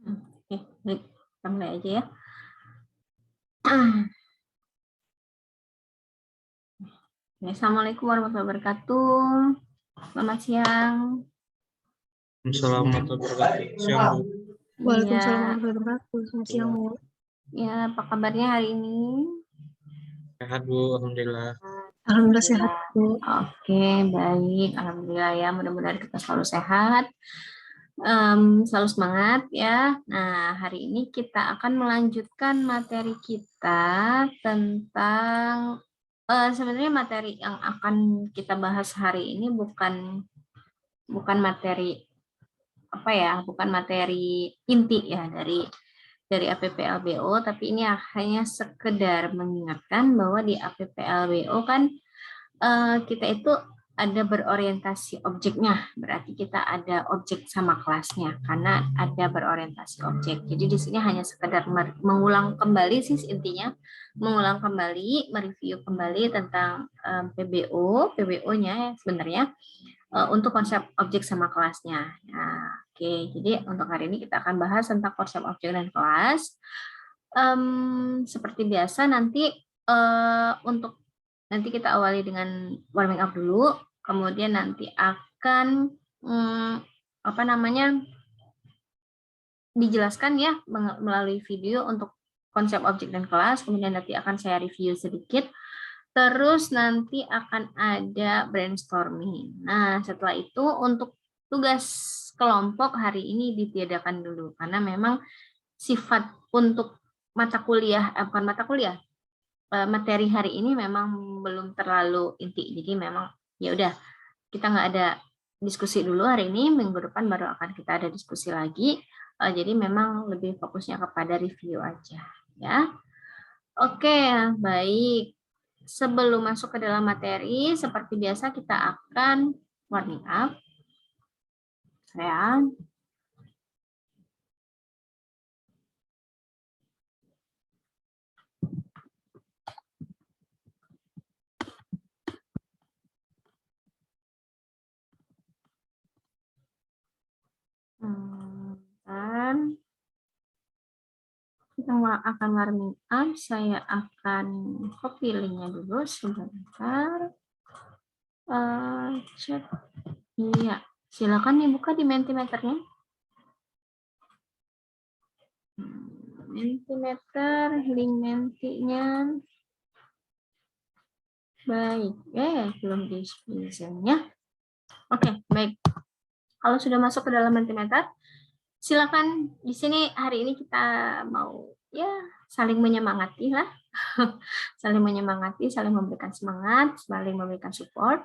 Oke, baik. Kita mulai aja ya. Assalamualaikum warahmatullahi wabarakatuh. Selamat siang. Assalamualaikum warahmatullahi wabarakatuh. Siang, Bu. Waalaikumsalam Iya, warahmatullahi wabarakatuh. Selamat siang, Bu. ya apa kabarnya hari ini? Sehat, Bu. Alhamdulillah. Alhamdulillah sehat, Bu. Oke, baik. Alhamdulillah ya. Mudah-mudahan kita selalu sehat, selalu semangat ya. Nah, hari ini kita akan melanjutkan materi kita tentang sebenarnya materi yang akan kita bahas hari ini bukan materi apa ya, bukan materi inti ya dari APPLBO, tapi ini hanya sekedar mengingatkan bahwa di APPLBO kan kita itu ada berorientasi objeknya, berarti kita ada objek sama kelasnya karena ada berorientasi objek. Jadi di sini hanya sekedar mengulang kembali sih intinya, mengulang kembali, mereview kembali tentang PBO-nya ya sebenarnya untuk konsep objek sama kelasnya. Nah, oke, jadi untuk hari ini kita akan bahas tentang konsep objek dan kelas. Seperti biasa nanti untuk nanti kita awali dengan warming up dulu, kemudian nanti akan apa namanya dijelaskan ya melalui video untuk konsep objek dan kelas, kemudian nanti akan saya review sedikit. Terus nanti akan ada brainstorming. Nah, setelah itu untuk tugas kelompok hari ini ditiadakan dulu karena memang sifat untuk mata kuliah, bukan mata kuliah, materi hari ini memang belum terlalu inti. Jadi memang ya udah kita nggak ada diskusi dulu hari ini, minggu depan baru akan kita ada diskusi lagi. Jadi memang lebih fokusnya kepada review aja ya. Oke, baik. Sebelum masuk ke dalam materi, seperti biasa kita akan warming up. Ya. Dan kita akan warming up. Saya akan copy linknya dulu sebentar. Cek. Iya, silakan dibuka di Mentimeternya. Mentimeter, link Mentinya. Baik, belum di-spesialnya. Oke, baik. Kalau sudah masuk ke dalam Mentimeter, silakan. Di sini hari ini kita mau ya saling menyemangati lah. Saling menyemangati, saling memberikan semangat, saling memberikan support.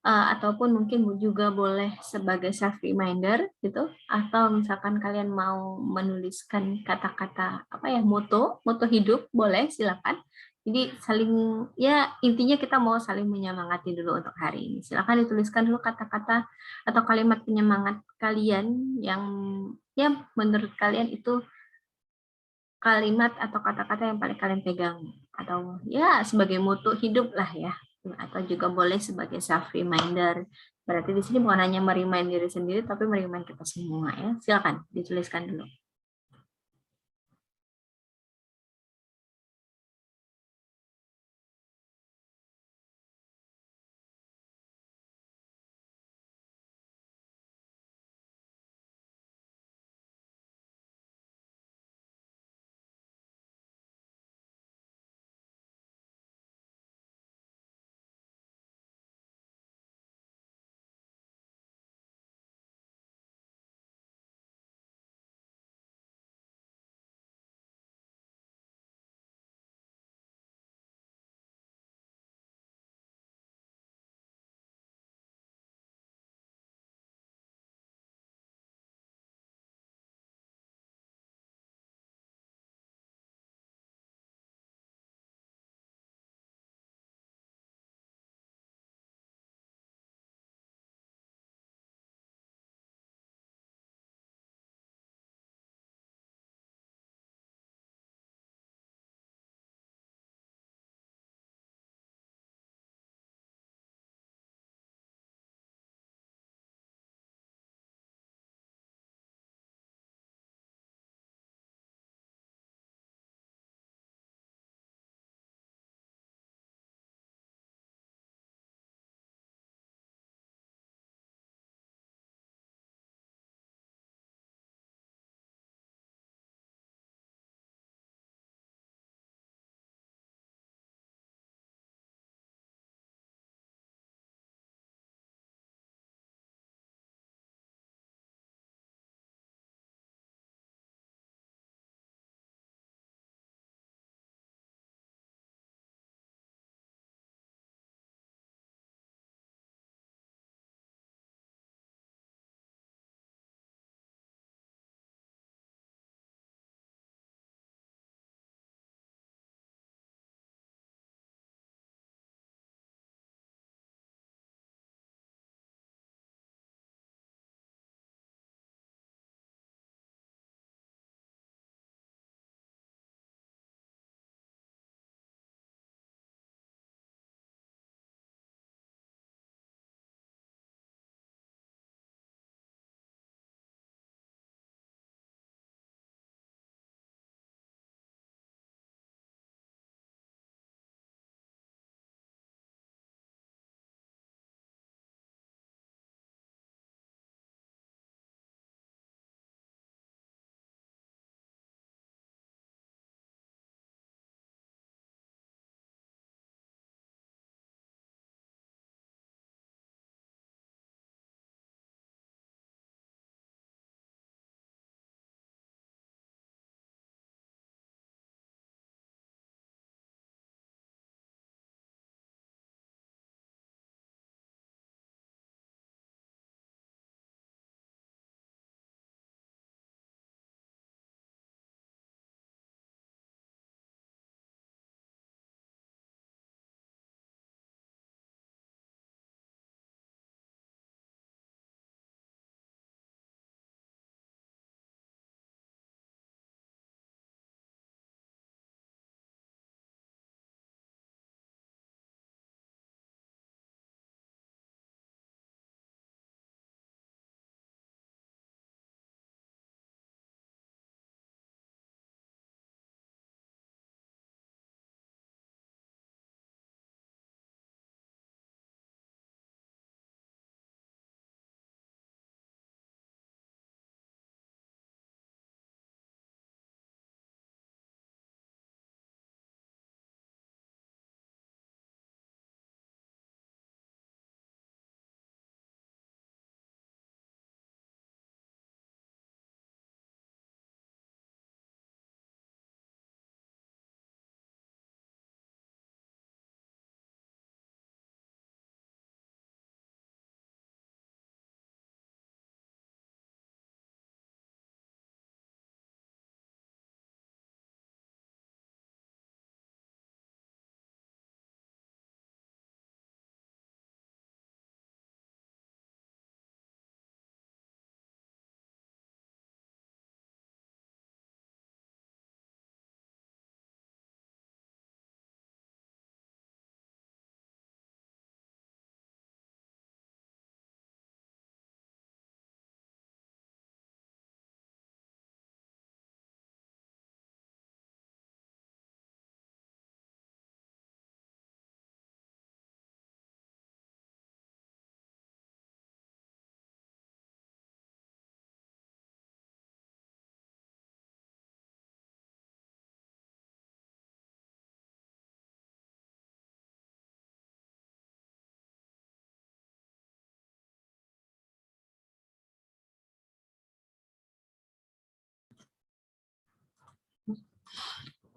Ataupun mungkin juga boleh sebagai self reminder gitu, atau misalkan kalian mau menuliskan kata-kata apa ya, moto hidup, boleh, silakan. Jadi saling ya intinya kita mau saling menyemangati dulu untuk hari ini. Silakan dituliskan dulu kata-kata atau kalimat penyemangat kalian yang ya menurut kalian itu kalimat atau kata-kata yang paling kalian pegang, atau ya sebagai moto hidup lah ya, atau juga boleh sebagai self reminder. Berarti di sini bukan hanya merimain diri sendiri tapi merimain kita semua ya. Silakan dituliskan dulu.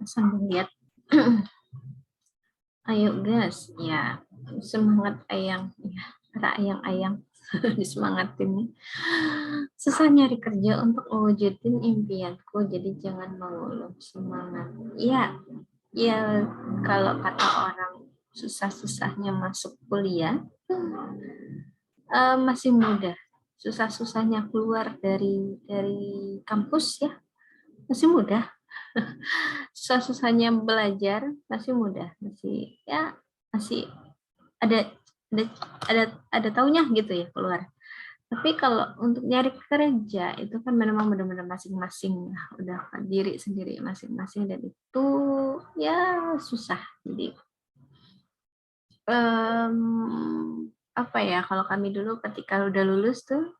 sambil lihat. Ayo guys, ya semangat ayang, ya para ayang-ayang disemangatin nih. Susah nyari kerja untuk mewujudin impianku, jadi jangan mengeluh, semangat. Ya, ya kalau kata orang susah-susahnya masuk kuliah, masih mudah. Susah-susahnya keluar dari kampus ya, masih mudah. Susah-susahnya belajar masih mudah, masih ya masih ada ada ada taunya gitu ya keluar. Tapi kalau untuk nyari kerja itu kan memang benar-benar masing-masing udah diri sendiri masing-masing, dan itu ya susah. Jadi apa ya, kalau kami dulu ketika udah lulus tuh,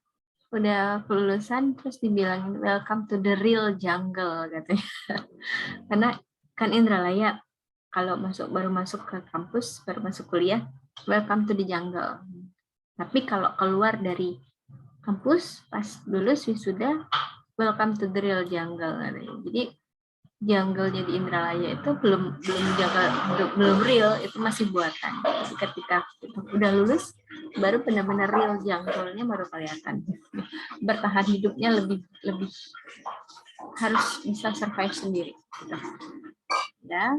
udah kelulusan terus dibilangin welcome to the real jungle katanya. Karena kan Indralaya kalau baru masuk ke kampus, baru masuk kuliah, welcome to the jungle. Tapi kalau keluar dari kampus pas lulus wisuda, welcome to the real jungle. Jadi jungle-nya di Indralaya itu belum real, itu masih buatan. Jadi ketika kita udah lulus, baru benar-benar real jungle-nya baru kelihatan. Bertahan hidupnya lebih harus bisa survive sendiri. Gitu. Ya,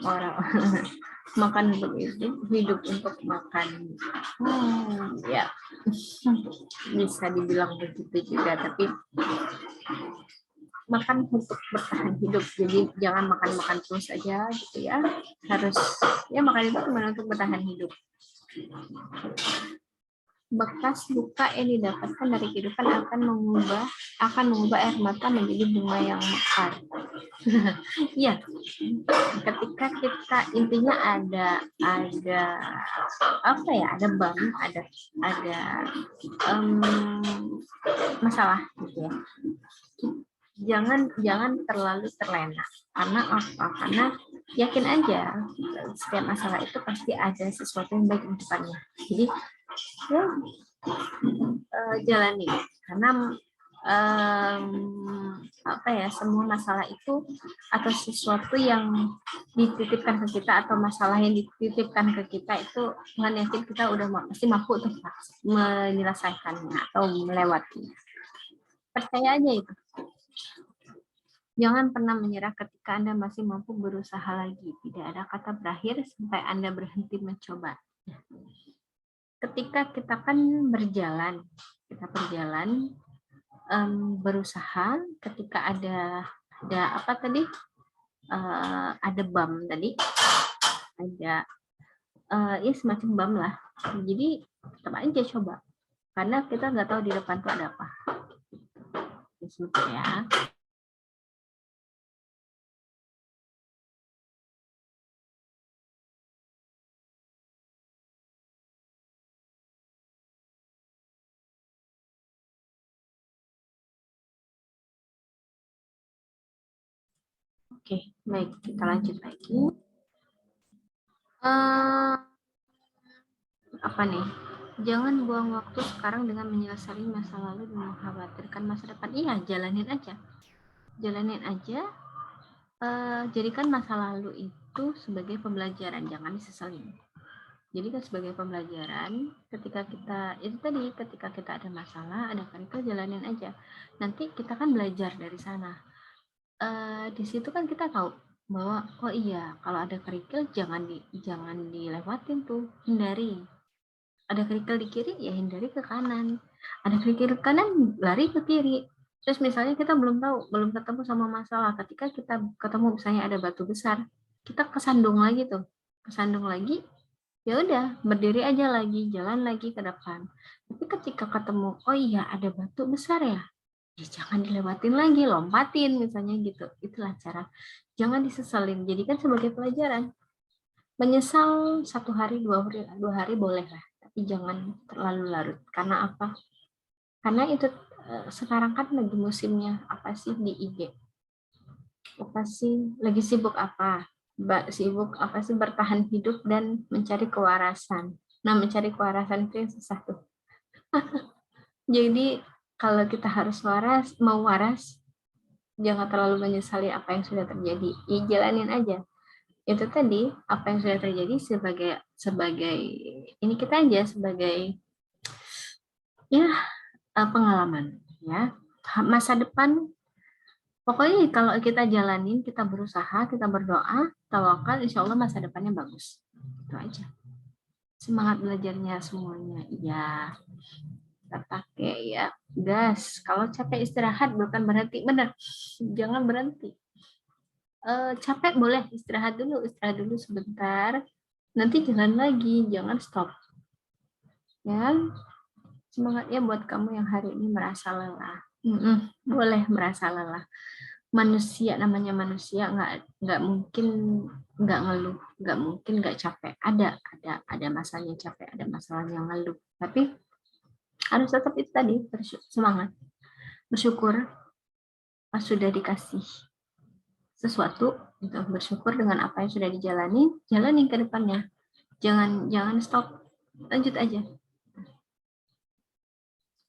orang makan untuk hidup untuk makan. Ya, bisa dibilang begitu juga, tapi makan untuk bertahan hidup, jadi jangan makan terus aja gitu ya, harus ya makan itu cuma untuk bertahan hidup. Bekas luka yang didapatkan dari kehidupan akan mengubah air mata menjadi bunga yang mekar. Ya, ketika kita intinya ada apa ya, ada masalah gitu ya. Jangan terlalu terlena. Karena apa? Karena yakin aja setiap masalah itu pasti ada sesuatu yang baik di depannya. Jadi ya, jalani. Karena apa ya, semua masalah itu atau sesuatu yang dititipkan ke kita atau masalah yang dititipkan ke kita itu dengan yakin kita udah pasti mampu untuk menyelesaikannya atau melewatinya. Percaya aja itu. Jangan pernah menyerah ketika Anda masih mampu berusaha lagi. Tidak ada kata berakhir sampai Anda berhenti mencoba. Ketika kita kan berjalan, berusaha, ketika ada apa tadi? Ada bum tadi, ada ya semacam bum lah. Jadi tetap aja coba, karena kita nggak tahu di depan tuh ada apa. Ya. Oke, baik, kita lanjut lagi. Apa nih? Jangan buang waktu sekarang dengan menyelesaikan masa lalu dan mengkhawatirkan masa depan. Iya, jalanin aja. Jadikan masa lalu itu sebagai pembelajaran, jangan disesalin. Jadikan sebagai pembelajaran. Ketika kita ada masalah, ada kerikil, jalanin aja. Nanti kita kan belajar dari sana. Di situ kan kita tahu bahwa oh iya, kalau ada kerikil jangan dilewatin tuh, hindari. Ada kerikil di kiri ya hindari ke kanan, ada kerikil ke kanan lari ke kiri. Terus misalnya kita belum ketemu sama masalah, ketika kita ketemu misalnya ada batu besar, kita kesandung lagi, ya udah berdiri aja lagi, jalan lagi ke depan. Tapi ketika ketemu oh iya ada batu besar ya jangan dilewatin lagi, lompatin misalnya gitu. Itulah cara. Jangan disesalin, jadikan sebagai pelajaran. Menyesal 1 hari, 2 hari boleh lah, tapi jangan terlalu larut. Karena apa? Karena itu sekarang kan lagi musimnya apa sih di IG? Apa sih? Lagi sibuk apa? Sibuk apa sih? Bertahan hidup dan mencari kewarasan. Nah, mencari kewarasan itu yang susah tuh. Jadi kalau kita harus mau waras, jangan terlalu menyesali apa yang sudah terjadi. Ya, jalanin aja. Itu tadi apa yang sudah terjadi sebagai ini kita aja sebagai ya pengalaman ya. Masa depan pokoknya kalau kita jalanin, kita berusaha, kita berdoa, tawakal, insya Allah masa depannya bagus. Itu aja. Semangat belajarnya semuanya. Iya. Kita pakai ya gas. Kalau capek istirahat bukan berhenti, benar. Jangan berhenti. Capek boleh istirahat dulu sebentar. Nanti jalan lagi, jangan stop. Ya, semangatnya buat kamu yang hari ini merasa lelah. Boleh merasa lelah. Manusia namanya manusia nggak mungkin nggak ngeluh, nggak mungkin nggak capek. Ada masanya capek, ada masalahnya ngeluh. Tapi harus tetap itu tadi semangat, bersyukur pas sudah dikasih sesuatu, gitu. Bersyukur dengan apa yang sudah dijalani, jalani ke depannya. Jangan stop, lanjut aja.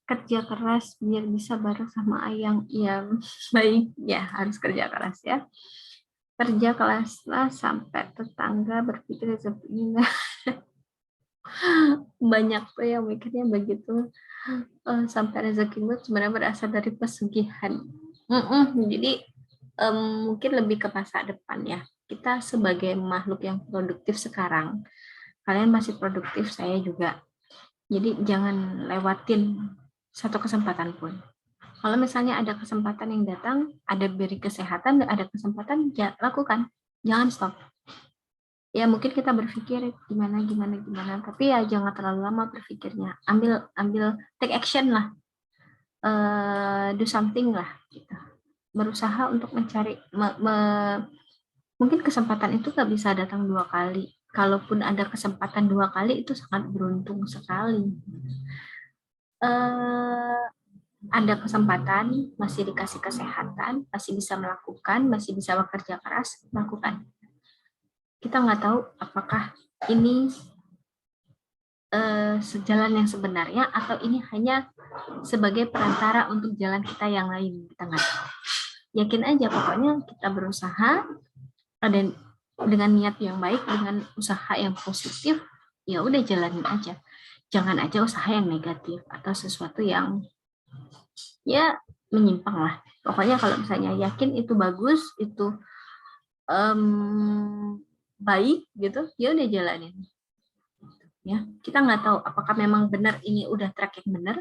Kerja keras biar bisa bareng sama ayang. Ya, baik ya, harus kerja keras ya. Kerja keras lah sampai tetangga berpikir seperti banyak tuh yang mikirnya begitu. Sampai rezeki itu sebenarnya berasal dari pesugihan. Jadi mungkin lebih ke masa depan ya. Kita sebagai makhluk yang produktif sekarang, kalian masih produktif, saya juga. Jadi jangan lewatin satu kesempatan pun. Kalau misalnya ada kesempatan yang datang, ada beri kesehatan, ada kesempatan, ya lakukan. Jangan stop. Ya mungkin kita berpikir gimana, tapi ya jangan terlalu lama berpikirnya. Ambil take action lah. Do something lah. Gitu. Berusaha untuk mencari, mungkin kesempatan itu nggak bisa datang 2 kali. Kalaupun ada kesempatan 2 kali, itu sangat beruntung sekali. Ada kesempatan, masih dikasih kesehatan, masih bisa melakukan, masih bisa bekerja keras, lakukan. Kita nggak tahu apakah ini sejalan yang sebenarnya atau ini hanya sebagai perantara untuk jalan kita yang lain. Kita nggak tahu. Yakin aja pokoknya kita berusaha dan dengan niat yang baik, dengan usaha yang positif, ya udah jalanin aja. Jangan aja usaha yang negatif atau sesuatu yang ya menyimpang lah. Pokoknya kalau misalnya yakin itu bagus, itu baik gitu, ya udah jalanin. Ya, kita nggak tahu apakah memang benar ini udah track yang benar,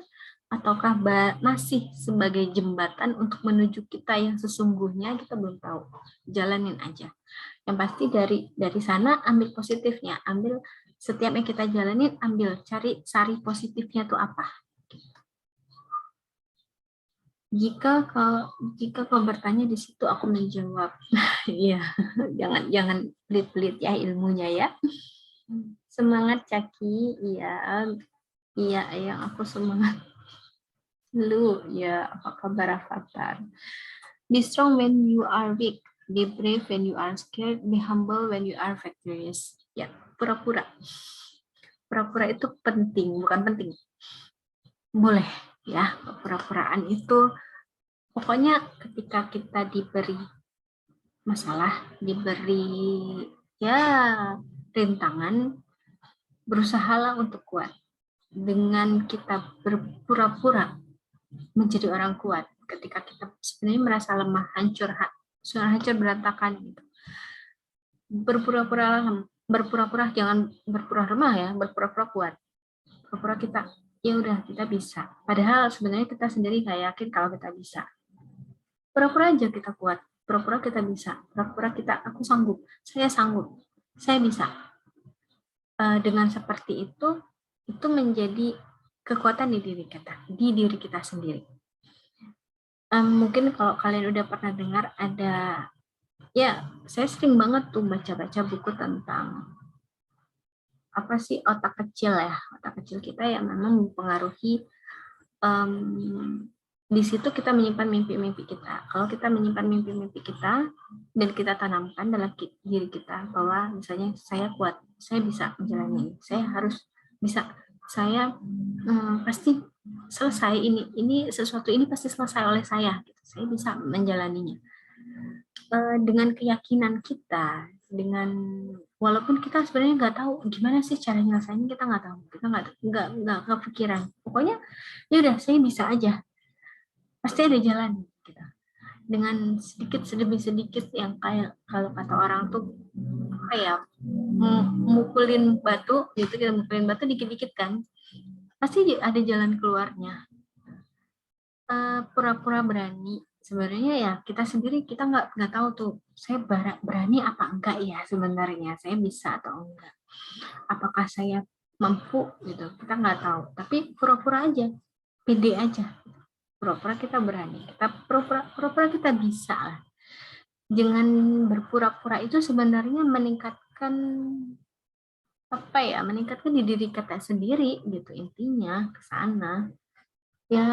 ataukah masih sebagai jembatan untuk menuju kita yang sesungguhnya, kita belum tahu. Jalanin aja. Yang pasti dari sana ambil positifnya, ambil setiap yang kita jalanin, ambil cari sari positifnya tuh apa. Jika kau bertanya di situ aku menjawab. Iya, jangan pelit-pelit ya ilmunya ya. Semangat Caki, iya yang aku semangat. Lu ya, apa kabar Avatar? Be strong when you are weak, be brave when you are scared, be humble when you are victorious. Ya, pura-pura. Pura-pura itu penting, bukan penting. Boleh ya, pura-puraan itu pokoknya ketika kita diberi masalah, diberi ya rintangan, berusahalah untuk kuat. Dengan kita berpura-pura menjadi orang kuat, ketika kita sebenarnya merasa lemah, hancur berantakan gitu. Berpura-pura jangan berpura lemah ya, berpura-pura kuat. Berpura kita ya udah kita bisa. Padahal sebenarnya kita sendiri nggak yakin kalau kita bisa. Pura-pura aja kita kuat, pura-pura kita bisa, pura-pura aku sanggup, saya sanggup, saya bisa. Dengan seperti itu menjadi kekuatan di diri kita sendiri. Mungkin kalau kalian udah pernah dengar ada, ya saya sering banget tuh baca-baca buku tentang apa sih otak kecil ya, otak kecil kita yang memang mempengaruhi. Di situ kita menyimpan mimpi-mimpi kita. Kalau kita menyimpan mimpi-mimpi kita dan kita tanamkan dalam diri kita bahwa misalnya saya kuat, saya bisa menjalani, saya harus bisa, saya pasti selesai, ini sesuatu ini pasti selesai oleh saya gitu. Saya bisa menjalaninya dengan keyakinan kita, dengan walaupun kita sebenarnya nggak tahu gimana sih cara nyelesainnya, kita nggak tahu, kita nggak kepikiran, pokoknya ya udah saya bisa aja, pasti ada jalan gitu. Dengan sedikit demi sedikit, yang kayak kalau kata orang tuh kayak mukulin batu gitu, kita mukulin batu dikit-dikit kan, pasti ada jalan keluarnya. Pura-pura berani, sebenarnya ya kita sendiri, kita nggak tahu tuh saya berani apa enggak ya, sebenarnya saya bisa atau enggak, apakah saya mampu gitu, kita nggak tahu, tapi pura-pura aja, pede aja, pura-pura kita berani, kita pura-pura kita bisa lah. Jangan berpura-pura itu sebenarnya meningkatkan apa ya, meningkatkan di diri kita sendiri gitu, intinya ke sana ya.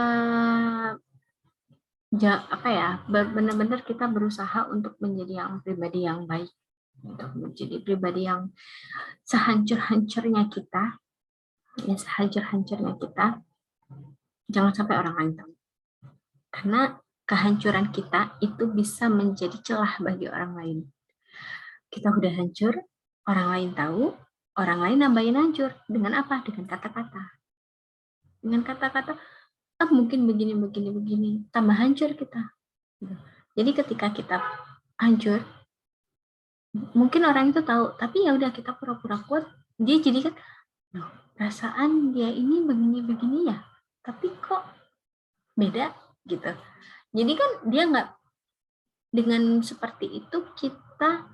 Apa ya, benar-benar kita berusaha untuk menjadi yang pribadi yang baik, untuk menjadi pribadi yang sehancur-hancurnya kita, ya sehancur-hancurnya kita, jangan sampai orang lain tahu. Karena kehancuran kita itu bisa menjadi celah bagi orang lain. Kita udah hancur, orang lain tahu, orang lain nambahin hancur. Dengan apa? Dengan kata-kata. Dengan kata-kata, mungkin begini, tambah hancur kita. Jadi ketika kita hancur, mungkin orang itu tahu, tapi ya udah kita pura-pura kuat, dia jadi kan, loh, perasaan dia ini begini ya, tapi kok beda gitu. Jadi kan dia nggak, dengan seperti itu kita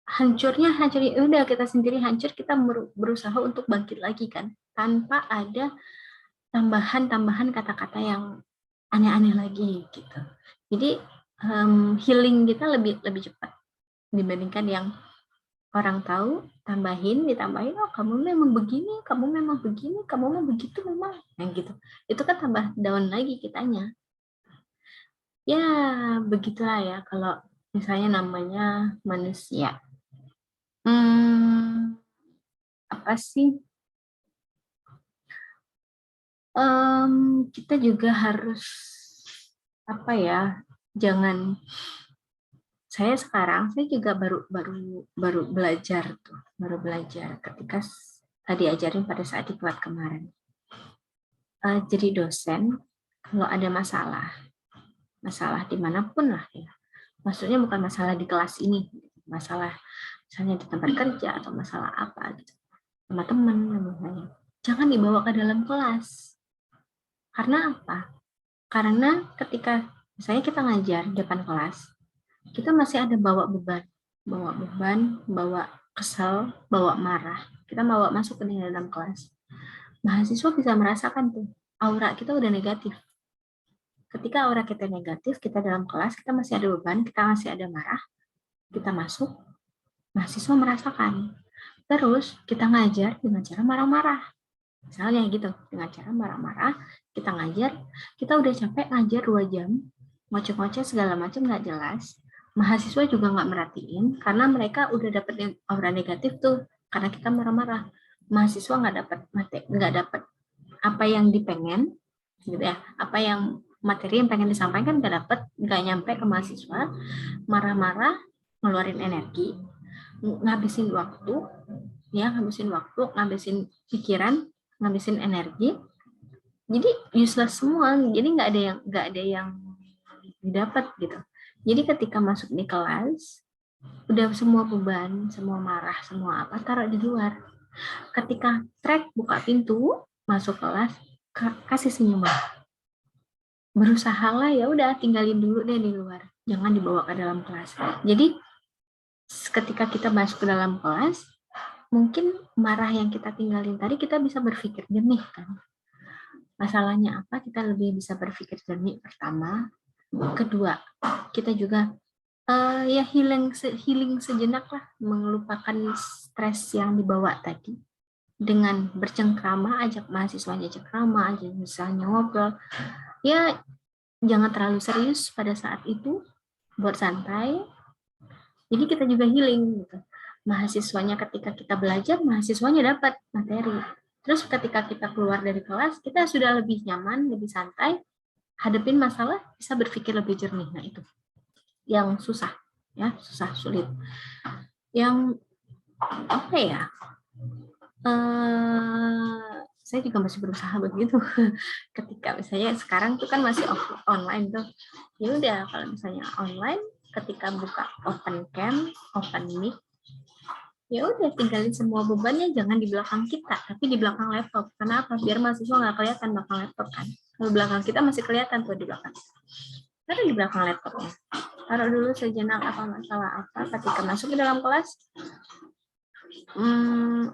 hancurnya udah kita sendiri hancur, kita berusaha untuk bangkit lagi kan, tanpa ada tambahan kata-kata yang aneh-aneh lagi gitu. Jadi healing kita lebih cepat dibandingkan yang orang tahu, ditambahin, oh kamu memang begini, kamu memang begini, kamu memang begitu memang, yang gitu. Itu kan tambah down lagi kitanya. Ya, begitulah ya kalau misalnya namanya manusia. Apa sih? Kita juga harus apa ya? Jangan, saya juga baru belajar tuh, ketika diajarin pada saat diklat kemarin. Jadi dosen, kalau ada masalah dimanapun lah ya, maksudnya bukan masalah di kelas ini, masalah misalnya di tempat kerja atau masalah apa gitu, sama teman misalnya, jangan dibawa ke dalam kelas. Karena apa? Karena ketika misalnya kita ngajar di depan kelas, kita masih ada bawa beban, bawa kesel, bawa marah, kita bawa masuk ke dalam kelas. Mahasiswa bisa merasakan tuh, aura kita udah negatif. Ketika aura kita negatif, kita dalam kelas, kita masih ada beban, kita masih ada marah, kita masuk, mahasiswa merasakan. Terus kita ngajar dengan cara marah-marah. Misalnya gitu, dengan cara marah-marah, kita ngajar, kita udah capek ngajar 2 jam, ngoceh-ngoceh segala macam nggak jelas, mahasiswa juga nggak merhatiin, karena mereka udah dapet aura negatif tuh, karena kita marah-marah. Mahasiswa nggak dapat apa yang dipengen, gitu ya, apa yang materi yang pengen disampaikan nggak nyampe ke mahasiswa, marah-marah, ngeluarin energi, ngabisin waktu, ngabisin pikiran, ngabisin energi, jadi useless semua, jadi nggak ada yang didapat gitu. Jadi ketika masuk di kelas, udah semua beban, semua marah, semua apa taruh di luar. Ketika track buka pintu masuk kelas, kasih senyuman, berusahalah, ya udah tinggalin dulu deh di luar, jangan dibawa ke dalam kelas. Jadi ketika kita masuk ke dalam kelas, mungkin marah yang kita tinggalin tadi, kita bisa berpikir jernih kan. Masalahnya apa? Kita lebih bisa berpikir jernih, pertama. Kedua, kita juga ya healing sejenak lah, melupakan stres yang dibawa tadi. Dengan bercengkrama, ajak mahasiswanya cengkrama, ajak misalnya ngobrol. Ya, jangan terlalu serius pada saat itu, buat santai. Jadi kita juga healing gitu. Mahasiswanya ketika kita belajar, mahasiswanya dapat materi. Terus ketika kita keluar dari kelas, kita sudah lebih nyaman, lebih santai, hadapin masalah, bisa berpikir lebih jernih. Nah itu yang susah, ya susah sulit. Yang apa ya? Saya juga masih berusaha begitu. Ketika misalnya sekarang tuh kan masih online tuh, ya udah kalau misalnya online, ketika buka open cam, open mic, ya udah tinggalin semua bebannya jangan di belakang kita, tapi di belakang laptop. Kenapa? Biar mahasiswa nggak kelihatan belakang laptop kan. Kalau belakang kita masih kelihatan tuh di belakang. Taruh di belakang laptopnya. Taruh dulu sejenak apa masalah apa ketika masuk ke dalam kelas.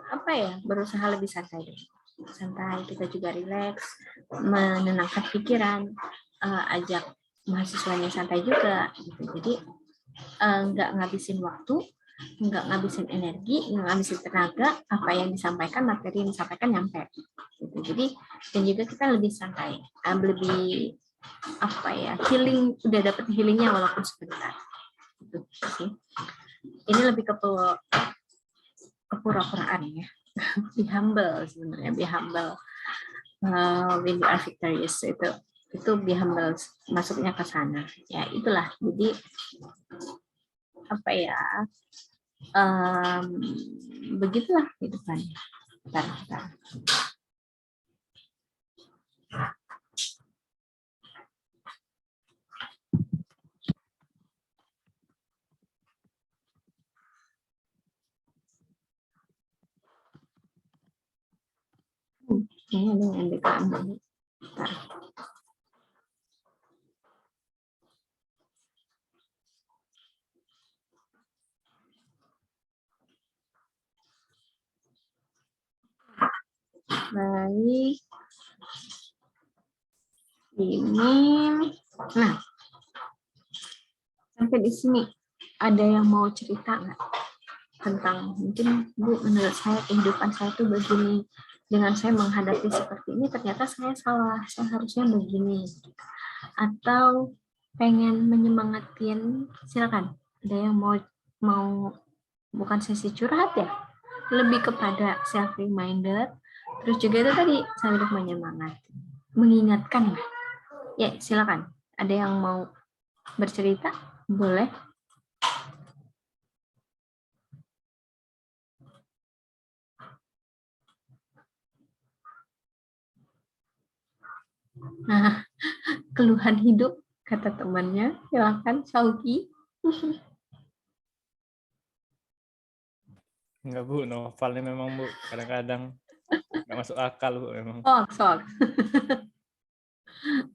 Apa ya? Berusaha lebih santai deh. Santai, kita juga rileks, menenangkan pikiran, ajak mahasiswanya santai juga. Gitu. Jadi nggak ngabisin waktu, nggak ngabisin energi, nggak ngabisin tenaga, apa yang disampaikan, materi yang disampaikan nyampe. Gitu. Jadi dan juga kita lebih santai, lebih apa ya, healing, udah dapet healingnya walaupun sebentar. Gitu sih. Ini lebih ke pura-puraan ya. Be humble sebenarnya, be humble. When you are victorious itu be humble, masuknya ke sana. Ya itulah. Jadi apa ya? Begitulah kehidupannya. Bentar. Ini ada yang BKM ini. Bentar. Baik. Ini. Nah, sampai di sini ada yang mau cerita nggak tentang mungkin Bu, menurut saya kehidupan saya tuh begini, dengan saya menghadapi seperti ini ternyata saya salah, saya harusnya begini, atau pengen menyemangatin, silakan. Ada yang mau bukan sesi curhat ya, lebih kepada self reminder, terus juga itu tadi sambil menyemangati, mengingatkan ya, silakan. Ada yang mau bercerita, boleh. Nah, keluhan hidup kata temannya, silakan Sauki. Enggak Bu, novelnya memang Bu, kadang-kadang nggak masuk akal Bu memang. Oh, sok.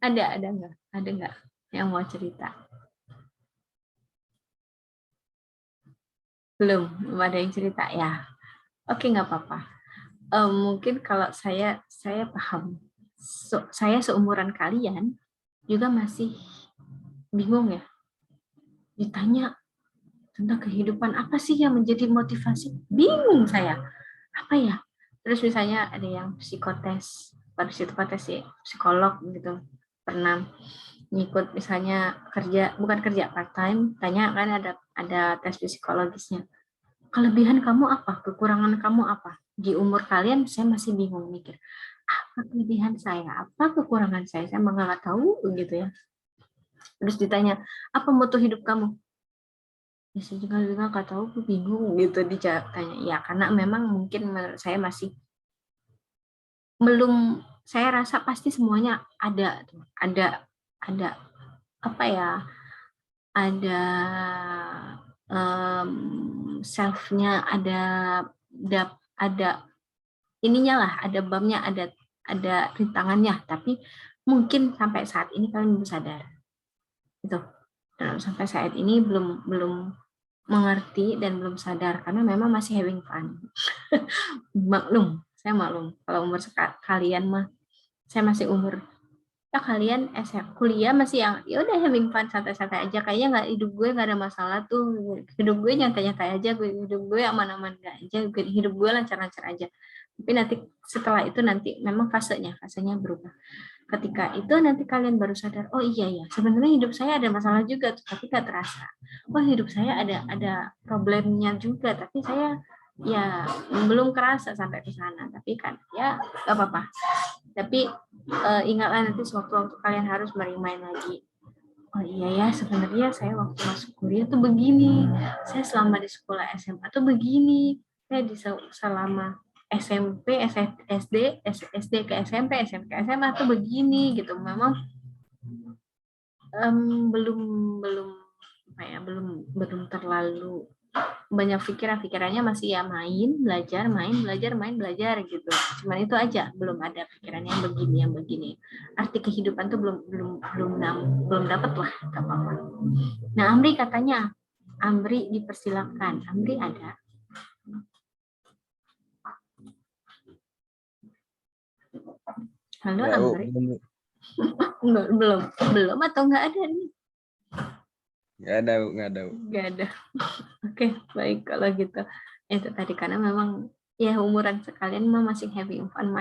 Ada nggak yang mau cerita? Belum ada yang cerita ya. Oke, nggak apa-apa. Mungkin kalau saya paham. Saya seumuran kalian juga masih bingung ya. Ditanya tentang kehidupan, apa sih yang menjadi motivasi? Bingung saya. Apa ya? Terus misalnya ada yang psikotes, pada psikotes sih, psikolog gitu. Pernah ngikut misalnya bukan kerja part time, tanya kan ada tes psikologisnya. Kelebihan kamu apa? Kekurangan kamu apa? Di umur kalian saya masih bingung mikir. Apa kelebihan saya? Apa kekurangan saya? Saya nggak tahu gitu ya. Terus ditanya, apa moto hidup kamu? Ya, saya juga nggak tahu, bingung gitu ditanya. Ya karena memang mungkin menurut saya masih belum, saya rasa pasti semuanya ada apa ya, ada self-nya, ada ininya lah, ada babnya, ada rintangannya, tapi mungkin sampai saat ini kalian belum sadar gitu. Sampai saat ini belum mengerti dan belum sadar karena memang masih having fun. Saya maklum kalau umur kalian mah, saya masih umur ya kalian kuliah masih yang ya udah having fun, santai-santai aja, kayaknya nggak, hidup gue nggak ada masalah tuh, hidup gue nyantai-nyantai aja, hidup gue aman-aman aja, hidup gue lancar-lancar aja. Tapi nanti setelah itu nanti memang fasenya berubah. Ketika itu nanti kalian baru sadar, oh iya ya, sebenarnya hidup saya ada masalah juga, tapi nggak terasa. Oh hidup saya ada problemnya juga, tapi saya ya belum kerasa sampai ke sana, tapi kan ya nggak apa-apa. Tapi ingatlah nanti sewaktu-waktu kalian harus merimain lagi. Oh iya ya, sebenarnya saya waktu masuk kuliah tuh begini, saya selama di sekolah SMA tuh begini, saya selama SMP, SD, SD ke SMP, SMP ke SMA tuh begini gitu. Memang belum belum apa ya, belum terlalu banyak pikirannya masih ya main belajar gitu, cuman itu aja, belum ada pikirannya yang begini arti kehidupan tuh belum dapat lah, gak apa-apa. Nah, Amri katanya, Amri dipersilakan. Amri ada? Halo Amri? Belum atau nggak ada nih? Nggak ada. Oke, baik kalau gitu. Itu tadi karena memang ya umuran sekalian mah masih having fun,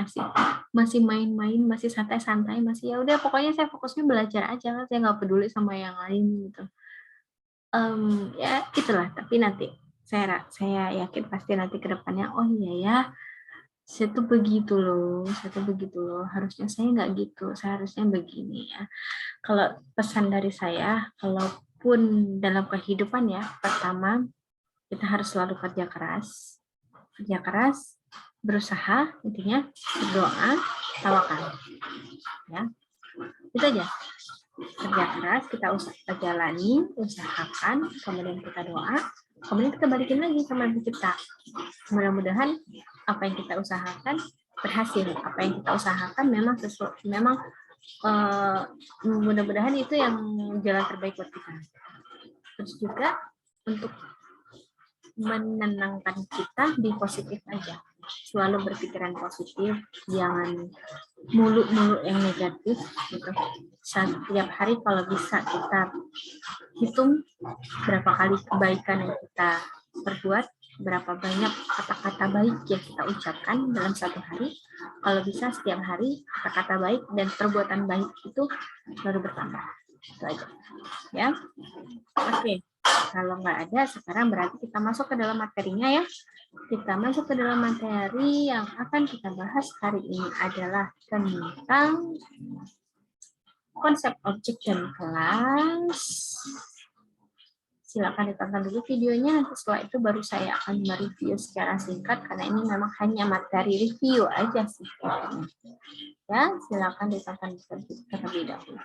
masih main-main, masih santai-santai, masih ya udah pokoknya saya fokusnya belajar aja, saya nggak peduli sama yang lain gitu. Ya itulah, tapi nanti saya yakin pasti nanti ke depannya, oh iya ya, saya tuh begitu loh, harusnya saya nggak gitu, saya harusnya begini ya. Kalau pesan dari saya, kalaupun dalam kehidupan ya, pertama kita harus selalu kerja keras, berusaha, intinya berdoa, tawakal, ya itu aja. Kerja keras, kita usahakan, kemudian kita doa, kemudian kita balikin lagi sama Ibu kita. Mudah-mudahan apa yang kita usahakan berhasil, apa yang kita usahakan memang mudah-mudahan itu yang jalan terbaik buat kita. Terus juga untuk menenangkan kita, di positif aja, selalu berpikiran positif, jangan mulu-mulu yang negatif gitu. Setiap hari kalau bisa kita hitung berapa kali kebaikan yang kita perbuat, berapa banyak kata-kata baik yang kita ucapkan dalam satu hari. Kalau bisa setiap hari kata-kata baik dan perbuatan baik itu baru bertambah. Itu aja ya. Oke, kalau nggak ada sekarang berarti kita masuk ke dalam materinya ya. Kita masuk ke dalam materi yang akan kita bahas hari ini adalah tentang konsep objek dan kelas. Silakan ditonton dulu videonya, nanti setelah itu baru saya akan mereview secara singkat karena ini memang hanya materi review aja sih. Ya, silakan ditonton terlebih dahulu.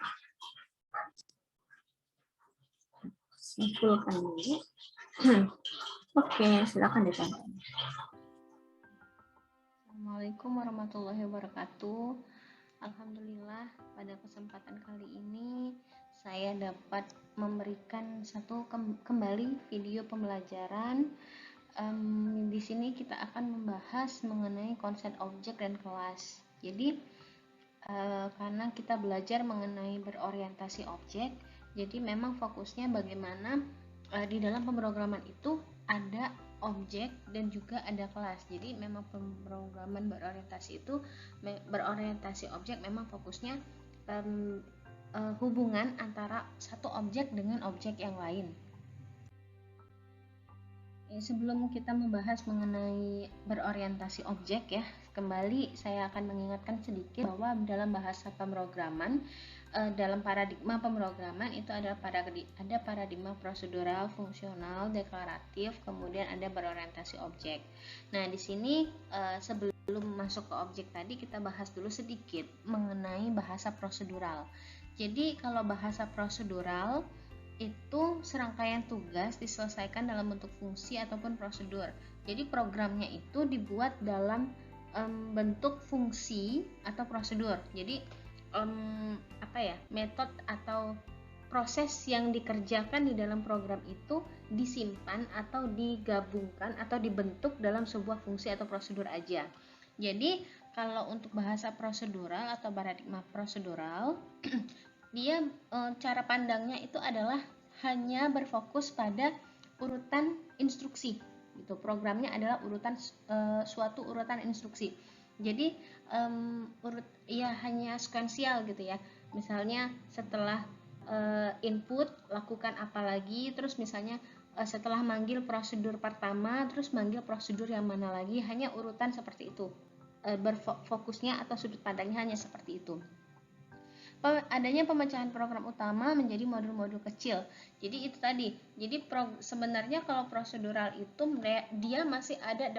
Simpulkan dulu. Oke, silakan ditonton. Assalamualaikum warahmatullahi wabarakatuh. Alhamdulillah, pada kesempatan kali ini saya dapat memberikan kembali video pembelajaran. Di sini kita akan membahas mengenai konsep objek dan kelas. Jadi karena kita belajar mengenai berorientasi objek, jadi memang fokusnya bagaimana di dalam pemrograman itu ada objek dan juga ada kelas. Jadi memang pemrograman berorientasi objek memang fokusnya hubungan antara satu objek dengan objek yang lain. Sebelum kita membahas mengenai berorientasi objek ya, kembali saya akan mengingatkan sedikit bahwa dalam bahasa pemrograman, dalam paradigma pemrograman itu ada paradigma prosedural, fungsional, deklaratif, kemudian ada berorientasi objek. Nah, di sini sebelum masuk ke objek tadi kita bahas dulu sedikit mengenai bahasa prosedural. Jadi kalau bahasa prosedural itu serangkaian tugas diselesaikan dalam bentuk fungsi ataupun prosedur. Jadi programnya itu dibuat dalam bentuk fungsi atau prosedur. Jadi metode atau proses yang dikerjakan di dalam program itu disimpan atau digabungkan atau dibentuk dalam sebuah fungsi atau prosedur aja. Jadi kalau untuk bahasa prosedural atau paradigma prosedural dia cara pandangnya itu adalah hanya berfokus pada urutan instruksi gitu. Programnya adalah suatu urutan instruksi. Jadi hanya sekuensial gitu ya. Misalnya setelah input lakukan apa lagi, terus misalnya setelah manggil prosedur pertama terus manggil prosedur yang mana lagi, hanya urutan seperti itu. Berfokusnya atau sudut pandangnya hanya seperti itu. Adanya pemecahan program utama menjadi modul-modul kecil. Jadi itu tadi. Jadi sebenarnya kalau prosedural itu dia masih ada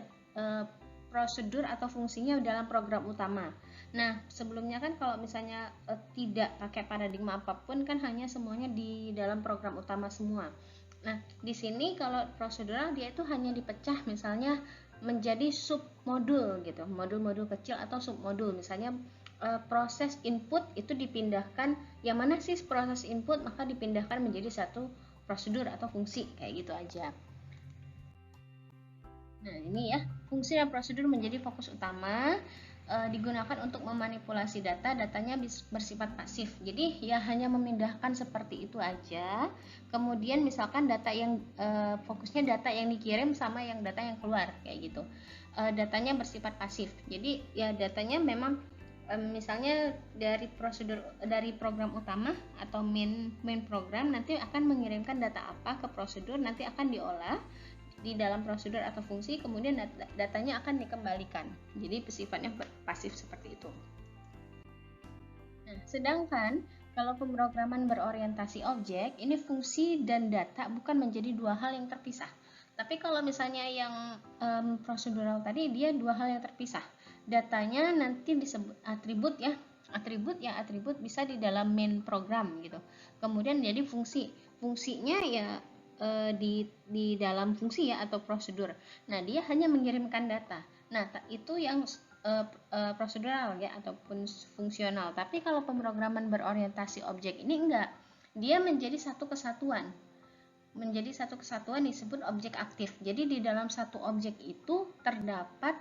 prosedur atau fungsinya dalam program utama. Nah, sebelumnya kan kalau misalnya tidak pakai paradigma apapun kan hanya semuanya di dalam program utama semua. Nah, di sini kalau prosedural dia itu hanya dipecah misalnya menjadi submodul gitu, modul-modul kecil atau submodul. Misalnya proses input itu dipindahkan, yang mana sih proses input, maka dipindahkan menjadi satu prosedur atau fungsi, kayak gitu aja. Nah, ini ya, fungsi dan prosedur menjadi fokus utama, digunakan untuk memanipulasi data, datanya bersifat pasif. Jadi ya hanya memindahkan seperti itu aja. Kemudian misalkan data yang fokusnya data yang dikirim sama yang data yang keluar, kayak gitu. Datanya bersifat pasif. Jadi ya datanya memang misalnya dari program utama atau main program nanti akan mengirimkan data apa ke prosedur, nanti akan diolah di dalam prosedur atau fungsi, kemudian datanya akan dikembalikan. Jadi sifatnya pasif seperti itu. Nah, sedangkan kalau pemrograman berorientasi objek, ini fungsi dan data bukan menjadi dua hal yang terpisah. Tapi kalau misalnya yang prosedural tadi, dia dua hal yang terpisah. Datanya nanti disebut atribut ya. Atribut bisa di dalam main program gitu. Kemudian jadi fungsi. Fungsinya ya di dalam fungsi ya atau prosedur. Nah, dia hanya mengirimkan data. Nah, itu yang prosedural ya ataupun fungsional. Tapi kalau pemrograman berorientasi objek ini enggak. Dia menjadi satu kesatuan. Menjadi satu kesatuan disebut objek aktif. Jadi di dalam satu objek itu terdapat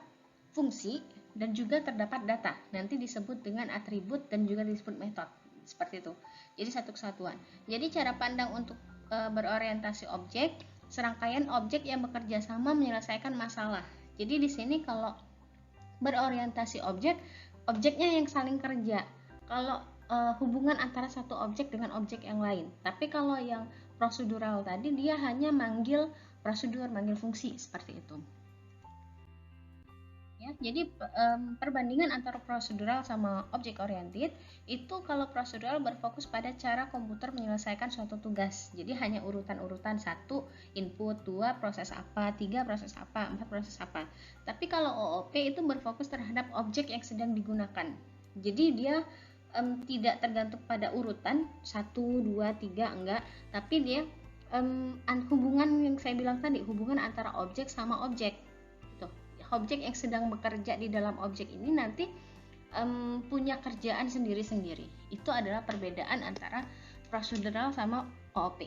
fungsi dan juga terdapat data. Nanti disebut dengan atribut dan juga disebut metode. Seperti itu. Jadi satu kesatuan. Jadi cara pandang untuk berorientasi objek, serangkaian objek yang bekerja sama menyelesaikan masalah. Jadi di sini kalau berorientasi objek, objeknya yang saling kerja. Kalau hubungan antara satu objek dengan objek yang lain. Tapi kalau yang prosedural tadi dia hanya manggil prosedur, manggil fungsi seperti itu. Ya, jadi perbandingan antara prosedural sama objek oriented itu kalau prosedural berfokus pada cara komputer menyelesaikan suatu tugas. Jadi hanya urutan-urutan 1 input, 2 proses apa, 3 proses apa, 4 proses apa. Tapi kalau OOP itu berfokus terhadap objek yang sedang digunakan. Jadi dia tidak tergantung pada urutan 1, 2, 3 enggak, tapi dia hubungan yang saya bilang tadi, hubungan antara objek sama objek. Objek yang sedang bekerja di dalam objek ini nanti punya kerjaan sendiri-sendiri. Itu adalah perbedaan antara prosedural sama OOP.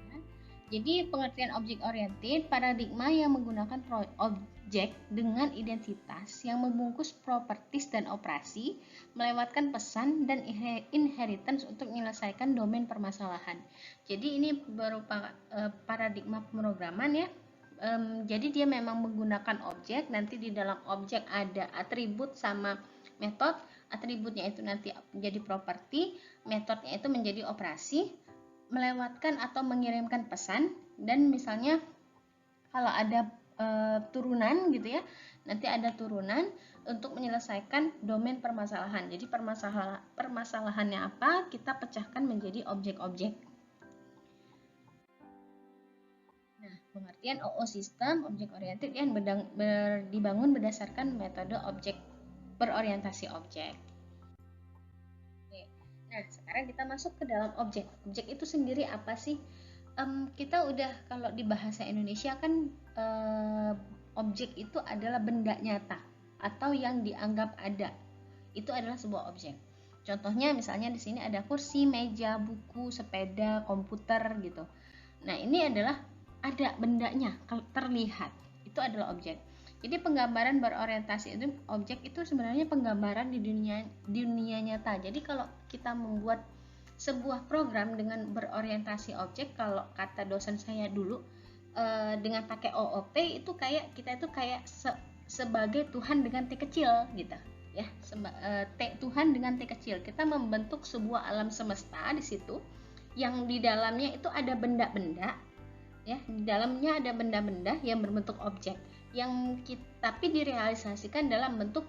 Ya. Jadi pengertian objek oriented, paradigma yang menggunakan objek dengan identitas yang membungkus properties dan operasi, melewatkan pesan dan inheritance untuk menyelesaikan domain permasalahan. Jadi ini berupa paradigma pemrograman ya. Jadi dia memang menggunakan objek, nanti di dalam objek ada atribut sama metode, atributnya itu nanti menjadi properti, metodenya itu menjadi operasi, melewatkan atau mengirimkan pesan, dan misalnya kalau ada turunan gitu ya, nanti ada turunan untuk menyelesaikan domain permasalahan. Jadi permasalahannya apa, kita pecahkan menjadi objek-objek. Nah, pengertian OO sistem objek oriented yang dibangun berdasarkan metode objek berorientasi objek. Oke. Nah, sekarang kita masuk ke dalam objek. Objek itu sendiri apa sih? Kita udah kalau di bahasa Indonesia kan objek itu adalah benda nyata atau yang dianggap ada. Itu adalah sebuah objek. Contohnya misalnya di sini ada kursi, meja, buku, sepeda, komputer gitu. Nah, ini adalah ada bendanya terlihat, itu adalah objek. Jadi penggambaran berorientasi itu objek itu sebenarnya penggambaran di dunia nyata. Jadi kalau kita membuat sebuah program dengan berorientasi objek, kalau kata dosen saya dulu dengan pakai OOP itu kayak kita itu kayak sebagai Tuhan dengan T kecil gitu ya. Tuhan dengan T kecil. Kita membentuk sebuah alam semesta di situ yang di dalamnya itu ada benda-benda. ya, di dalamnya ada benda-benda yang berbentuk objek yang tapi direalisasikan dalam bentuk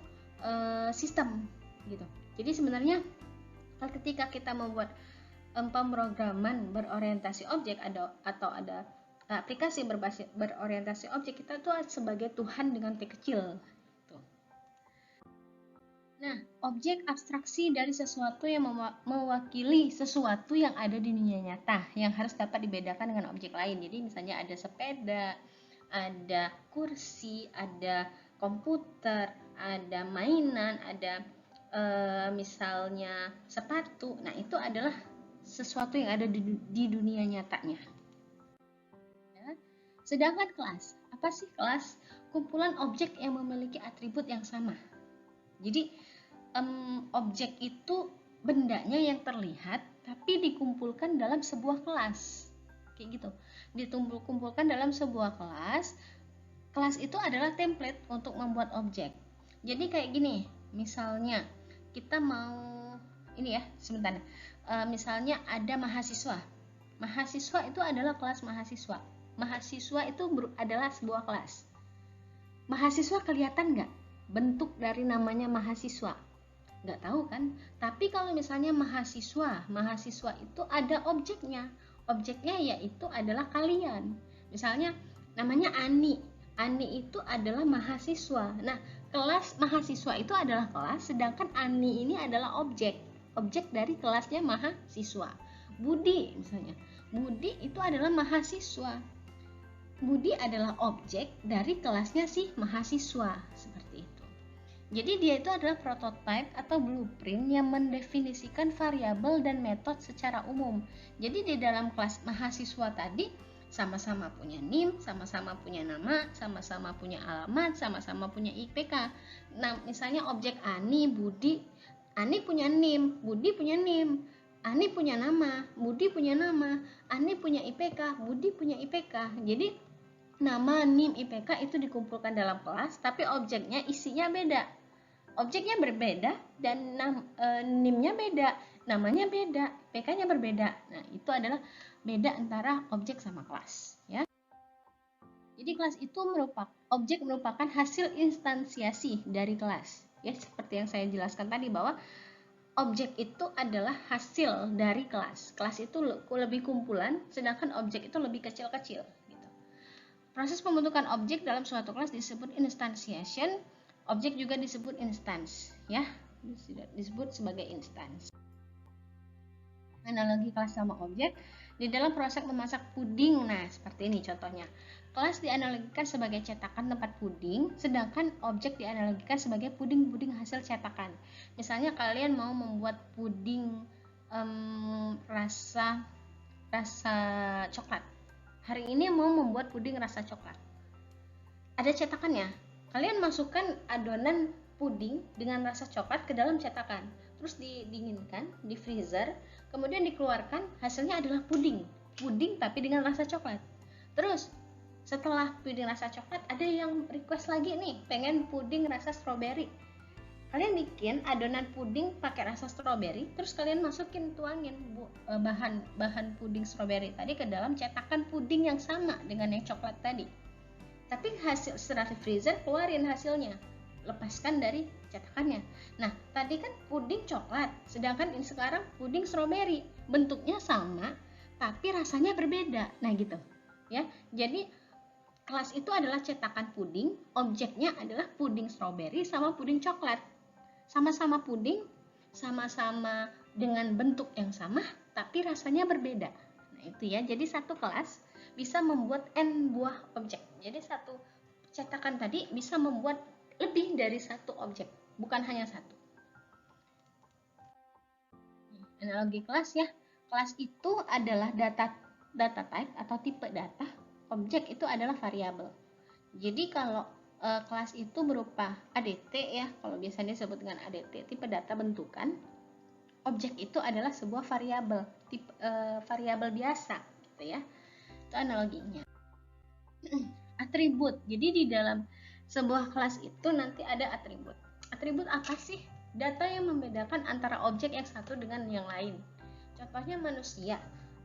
sistem gitu. Jadi sebenarnya ketika kita membuat pemrograman berorientasi objek atau ada aplikasi berorientasi objek, kita tuh sebagai Tuhan dengan T kecil. Tuh. Nah, objek abstraksi dari sesuatu yang mewakili sesuatu yang ada di dunia nyata yang harus dapat dibedakan dengan objek lain. Jadi misalnya ada sepeda, ada kursi, ada komputer, ada mainan, ada misalnya sepatu. Nah, itu adalah sesuatu yang ada di dunia nyatanya. Ya. Sedangkan kelas, apa sih kelas? Kumpulan objek yang memiliki atribut yang sama. Jadi objek itu bendanya yang terlihat tapi dikumpulkan dalam sebuah kelas. Kayak gitu. Dikumpulkan dalam sebuah kelas. Kelas itu adalah template untuk membuat objek. Jadi kayak gini, misalnya kita mau ini ya, sebentar. Misalnya ada mahasiswa. Mahasiswa itu adalah kelas mahasiswa. Mahasiswa itu adalah sebuah kelas. Mahasiswa kelihatan nggak bentuk dari namanya mahasiswa? Nggak tahu kan? Tapi kalau misalnya mahasiswa itu ada objeknya. Objeknya yaitu adalah kalian. Misalnya namanya Ani. Ani itu adalah mahasiswa. Nah, kelas mahasiswa itu adalah kelas, sedangkan Ani ini adalah objek. Objek dari kelasnya mahasiswa. Budi misalnya. Budi itu adalah mahasiswa. Budi adalah objek dari kelasnya si mahasiswa. Seperti itu. Jadi dia itu adalah prototype atau blueprint yang mendefinisikan variabel dan metode secara umum. Jadi di dalam kelas mahasiswa tadi sama-sama punya NIM, sama-sama punya nama, sama-sama punya alamat, sama-sama punya IPK. Nah, misalnya objek Ani, Budi, Ani punya NIM, Budi punya NIM, Ani punya nama, Budi punya nama, Ani punya IPK, Budi punya IPK. Jadi nama, NIM, IPK itu dikumpulkan dalam kelas, tapi objeknya isinya beda. Objeknya berbeda dan NIM-nya beda, namanya beda, IPK-nya berbeda. Nah, itu adalah beda antara objek sama kelas, ya. Jadi kelas itu merupakan hasil instansiasi dari kelas. Ya, seperti yang saya jelaskan tadi bahwa objek itu adalah hasil dari kelas. Kelas itu lebih kumpulan, sedangkan objek itu lebih kecil-kecil. Gitu. Proses pembentukan objek dalam suatu kelas disebut instantiation. Objek juga disebut instance, ya, disebut sebagai instance. Analogi kelas sama objek di dalam proses memasak puding. Nah, seperti ini contohnya. Kelas dianalogikan sebagai cetakan tempat puding, sedangkan objek dianalogikan sebagai puding-puding hasil cetakan. Misalnya kalian mau membuat puding rasa coklat. Hari ini mau membuat puding rasa coklat. Ada cetakannya. Kalian masukkan adonan puding dengan rasa coklat ke dalam cetakan, terus didinginkan di freezer, kemudian dikeluarkan, hasilnya adalah puding tapi dengan rasa coklat. Terus setelah puding rasa coklat, ada yang request lagi nih, pengen puding rasa strawberry. Kalian bikin adonan puding pakai rasa strawberry, terus kalian tuangin bahan puding strawberry tadi ke dalam cetakan puding yang sama dengan yang coklat tadi. Tapi hasil setelah di freezer, keluarin hasilnya, lepaskan dari cetakannya. Nah, tadi kan puding coklat, sedangkan ini sekarang puding strawberry, bentuknya sama tapi rasanya berbeda. Nah, gitu ya. Jadi kelas itu adalah cetakan puding, objeknya adalah puding strawberry sama puding coklat. Sama-sama puding, sama-sama dengan bentuk yang sama tapi rasanya berbeda. Nah, itu ya. Jadi satu kelas bisa membuat N buah objek. Jadi satu cetakan tadi bisa membuat lebih dari satu objek, bukan hanya satu. Analogi kelas ya. Kelas itu adalah data type atau tipe data. Objek itu adalah variabel. Jadi kalau kelas itu berupa ADT ya, kalau biasanya disebut dengan ADT, tipe data bentukan. Objek itu adalah sebuah variabel, tipe variabel biasa, gitu ya. Itu analoginya. Atribut. Jadi di dalam sebuah kelas itu nanti ada atribut. Atribut apa sih? Data yang membedakan antara objek yang satu dengan yang lain. Contohnya manusia.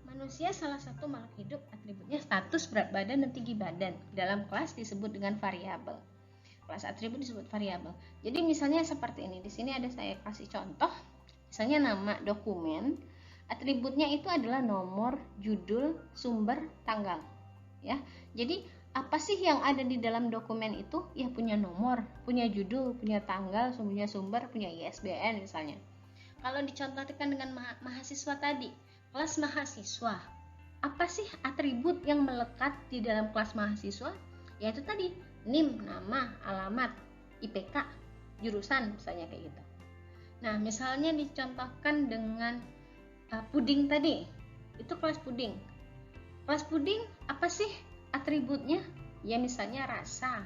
Manusia salah satu makhluk hidup, atributnya status, berat badan, dan tinggi badan. Dalam kelas disebut dengan variabel. Kelas atribut disebut variabel. Jadi misalnya seperti ini. Di sini ada saya kasih contoh. Misalnya nama dokumen, atributnya itu adalah nomor, judul, sumber, tanggal. Ya. Jadi apa sih yang ada di dalam dokumen itu? Ya punya nomor, punya judul, punya tanggal, punya sumber, punya ISBN misalnya. Kalau dicontohkan dengan mahasiswa tadi, kelas mahasiswa, apa sih atribut yang melekat di dalam kelas mahasiswa? Yaitu tadi, NIM, nama, alamat, IPK, jurusan, misalnya kayak gitu. Nah, misalnya dicontohkan dengan puding tadi, itu kelas puding. Kelas puding, apa sih atributnya? Ya misalnya rasa,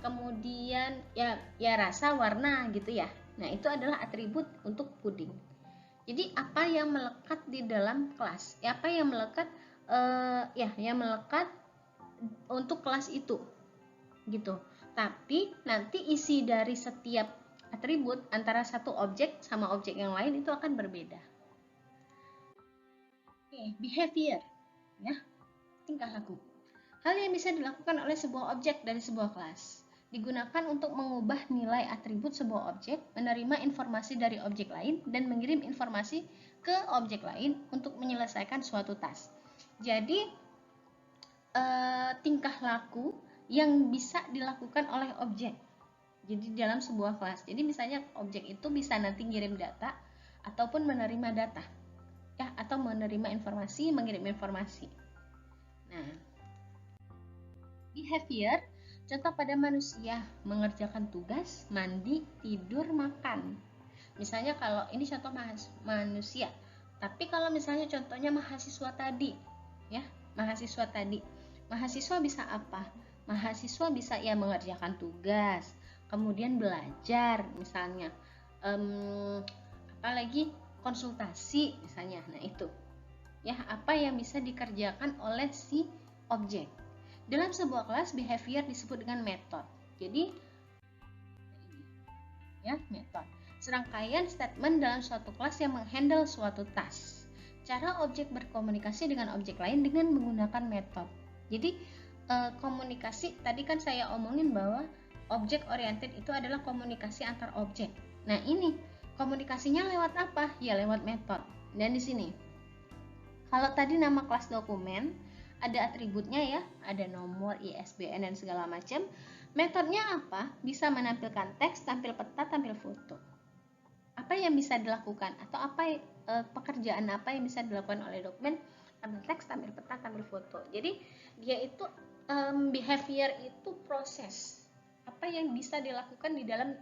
kemudian ya rasa, warna gitu ya. Nah, itu adalah atribut untuk puding. Jadi apa yang melekat di dalam kelas? Ya, apa yang melekat yang melekat untuk kelas itu. Gitu. Tapi nanti isi dari setiap atribut antara satu objek sama objek yang lain itu akan berbeda. Oke, behavior ya. Tingkah laku. Hal yang bisa dilakukan oleh sebuah objek dari sebuah kelas digunakan untuk mengubah nilai atribut sebuah objek, menerima informasi dari objek lain, dan mengirim informasi ke objek lain untuk menyelesaikan suatu task. Jadi, tingkah laku yang bisa dilakukan oleh objek. Jadi dalam sebuah kelas. Jadi misalnya objek itu bisa nanti ngirim data ataupun menerima data, ya, atau menerima informasi, mengirim informasi. Nah, behavior, contoh pada manusia, mengerjakan tugas, mandi, tidur, makan. Misalnya kalau ini contoh manusia, tapi kalau misalnya contohnya mahasiswa tadi, ya, mahasiswa bisa apa? Mahasiswa bisa ya mengerjakan tugas, kemudian belajar, misalnya, apalagi konsultasi, misalnya. Nah itu, ya, apa yang bisa dikerjakan oleh si objek. Dalam sebuah kelas, behavior disebut dengan method. Jadi, ya, method. Serangkaian statement dalam suatu kelas yang menghandle suatu task. Cara objek berkomunikasi dengan objek lain dengan menggunakan method. Jadi, komunikasi, tadi kan saya omongin bahwa object oriented itu adalah komunikasi antar objek. Nah, ini komunikasinya lewat apa? Ya, lewat method. Dan di sini, kalau tadi nama kelas dokumen, ada atributnya ya, ada nomor, ISBN, dan segala macam. Metodenya apa? Bisa menampilkan teks, tampil peta, tampil foto. Apa yang bisa dilakukan? Atau apa pekerjaan apa yang bisa dilakukan oleh dokumen? Tampil teks, tampil peta, tampil foto. Jadi dia itu behavior itu proses. Apa yang bisa dilakukan di dalam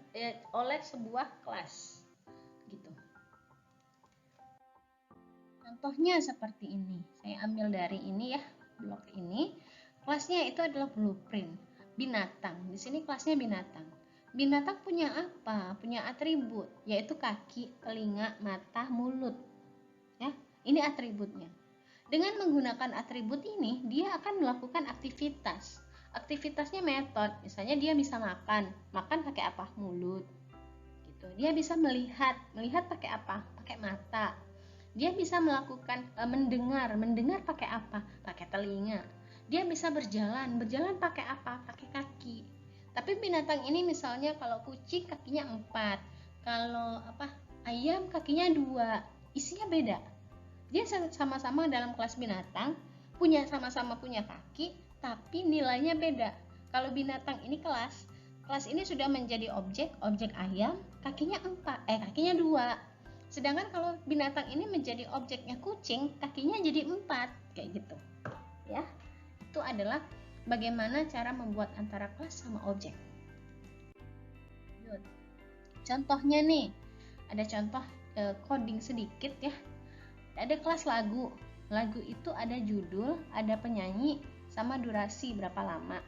oleh sebuah kelas. Gitu. Contohnya seperti ini. Saya ambil dari ini ya. Blok ini, kelasnya itu adalah blueprint, binatang. Di sini kelasnya binatang. Binatang punya apa? Punya atribut, yaitu kaki, telinga, mata, mulut. Ya, ini atributnya. Dengan menggunakan atribut ini, dia akan melakukan aktivitas. Aktivitasnya metode, misalnya dia bisa makan pakai apa? Mulut. Gitu. Dia bisa melihat pakai apa? Pakai mata. Dia bisa melakukan mendengar pakai apa? Pakai telinga. Dia bisa berjalan pakai apa? Pakai kaki. Tapi binatang ini misalnya kalau kucing kakinya 4, kalau ayam kakinya 2, isinya beda. Dia sama-sama dalam kelas binatang, sama-sama punya kaki, tapi nilainya beda. Kalau binatang ini kelas ini sudah menjadi objek ayam, kakinya 2. Sedangkan kalau binatang ini menjadi objeknya kucing, kakinya jadi 4, kayak gitu. Ya, itu adalah bagaimana cara membuat antara kelas sama objek. Contohnya nih, ada contoh coding sedikit ya. Ada kelas lagu. Lagu itu ada judul, ada penyanyi, sama durasi berapa lama.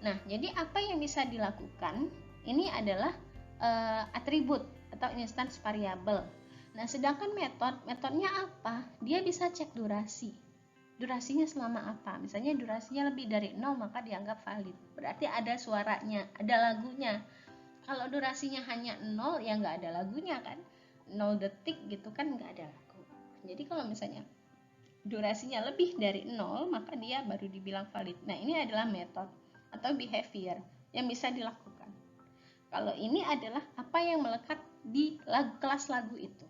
Nah, jadi apa yang bisa dilakukan? Ini adalah atribut atau instance variabel. Nah, sedangkan metodenya apa? Dia bisa cek durasi. Durasinya selama apa? Misalnya durasinya lebih dari 0 maka dianggap valid. Berarti ada suaranya, ada lagunya. Kalau durasinya hanya 0 ya nggak ada lagunya kan. 0 detik gitu kan nggak ada lagu. Jadi kalau misalnya durasinya lebih dari 0, maka dia baru dibilang valid. Nah, ini adalah metode atau behavior yang bisa dilakukan. Kalau ini adalah apa yang melekat di kelas lagu itu.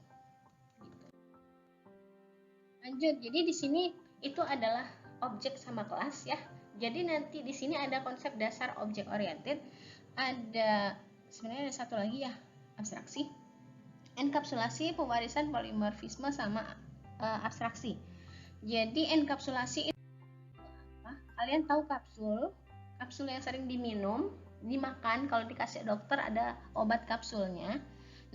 Lanjut, jadi di sini itu adalah objek sama kelas ya. Jadi nanti di sini ada konsep dasar objek oriented, ada sebenarnya ada satu lagi ya, abstraksi, enkapsulasi, pewarisan, polimorfisme, sama abstraksi. Jadi enkapsulasi itu apa? Kalian tahu kapsul yang sering diminum, dimakan, kalau dikasih dokter ada obat kapsulnya.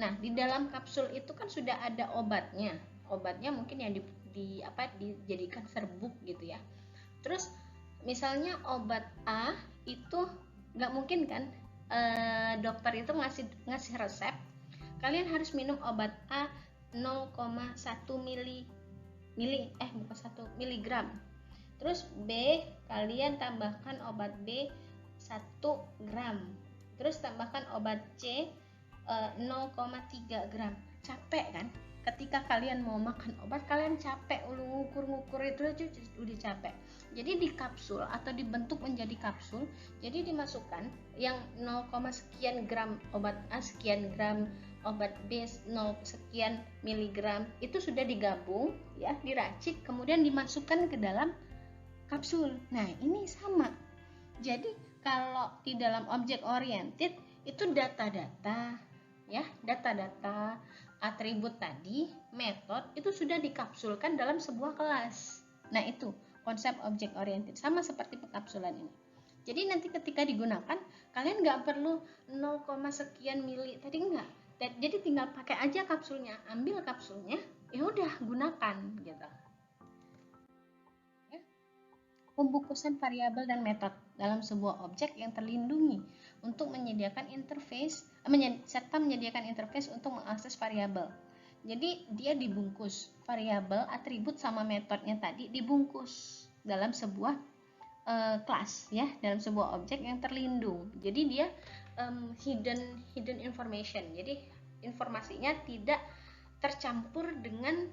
Nah, di dalam kapsul itu kan sudah ada obatnya. Obatnya mungkin yang dijadikan serbuk gitu ya. Terus misalnya obat A itu nggak mungkin kan dokter itu ngasih resep kalian harus minum obat A 0,1 miligram. Terus B kalian tambahkan obat B 1 gram. Terus tambahkan obat C 0,3 gram. Capek kan? Ketika kalian mau makan obat, kalian capek, ngukur itu aja udah capek. Jadi di kapsul atau dibentuk menjadi kapsul, jadi dimasukkan yang 0, sekian gram obat A, sekian gram obat B, 0 sekian miligram, itu sudah digabung, ya, diracik, kemudian dimasukkan ke dalam kapsul. Nah, ini sama. Jadi kalau di dalam object oriented itu data-data, ya, data-data, atribut tadi, metode itu sudah dikapsulkan dalam sebuah kelas. Nah, itu konsep object oriented, sama seperti pengkapsulan ini. Jadi nanti ketika digunakan, kalian nggak perlu 0, sekian mili tadi, enggak. Jadi tinggal pakai aja kapsulnya, ambil kapsulnya, ya udah gunakan gitu. Ya. Pembungkusan variabel dan metode dalam sebuah objek yang terlindungi untuk menyediakan interface serta menyediakan interface untuk mengakses variabel. Jadi dia dibungkus, variabel, atribut sama metodenya tadi dibungkus dalam sebuah kelas, ya, dalam sebuah objek yang terlindung. Jadi dia hidden information. Jadi informasinya tidak tercampur dengan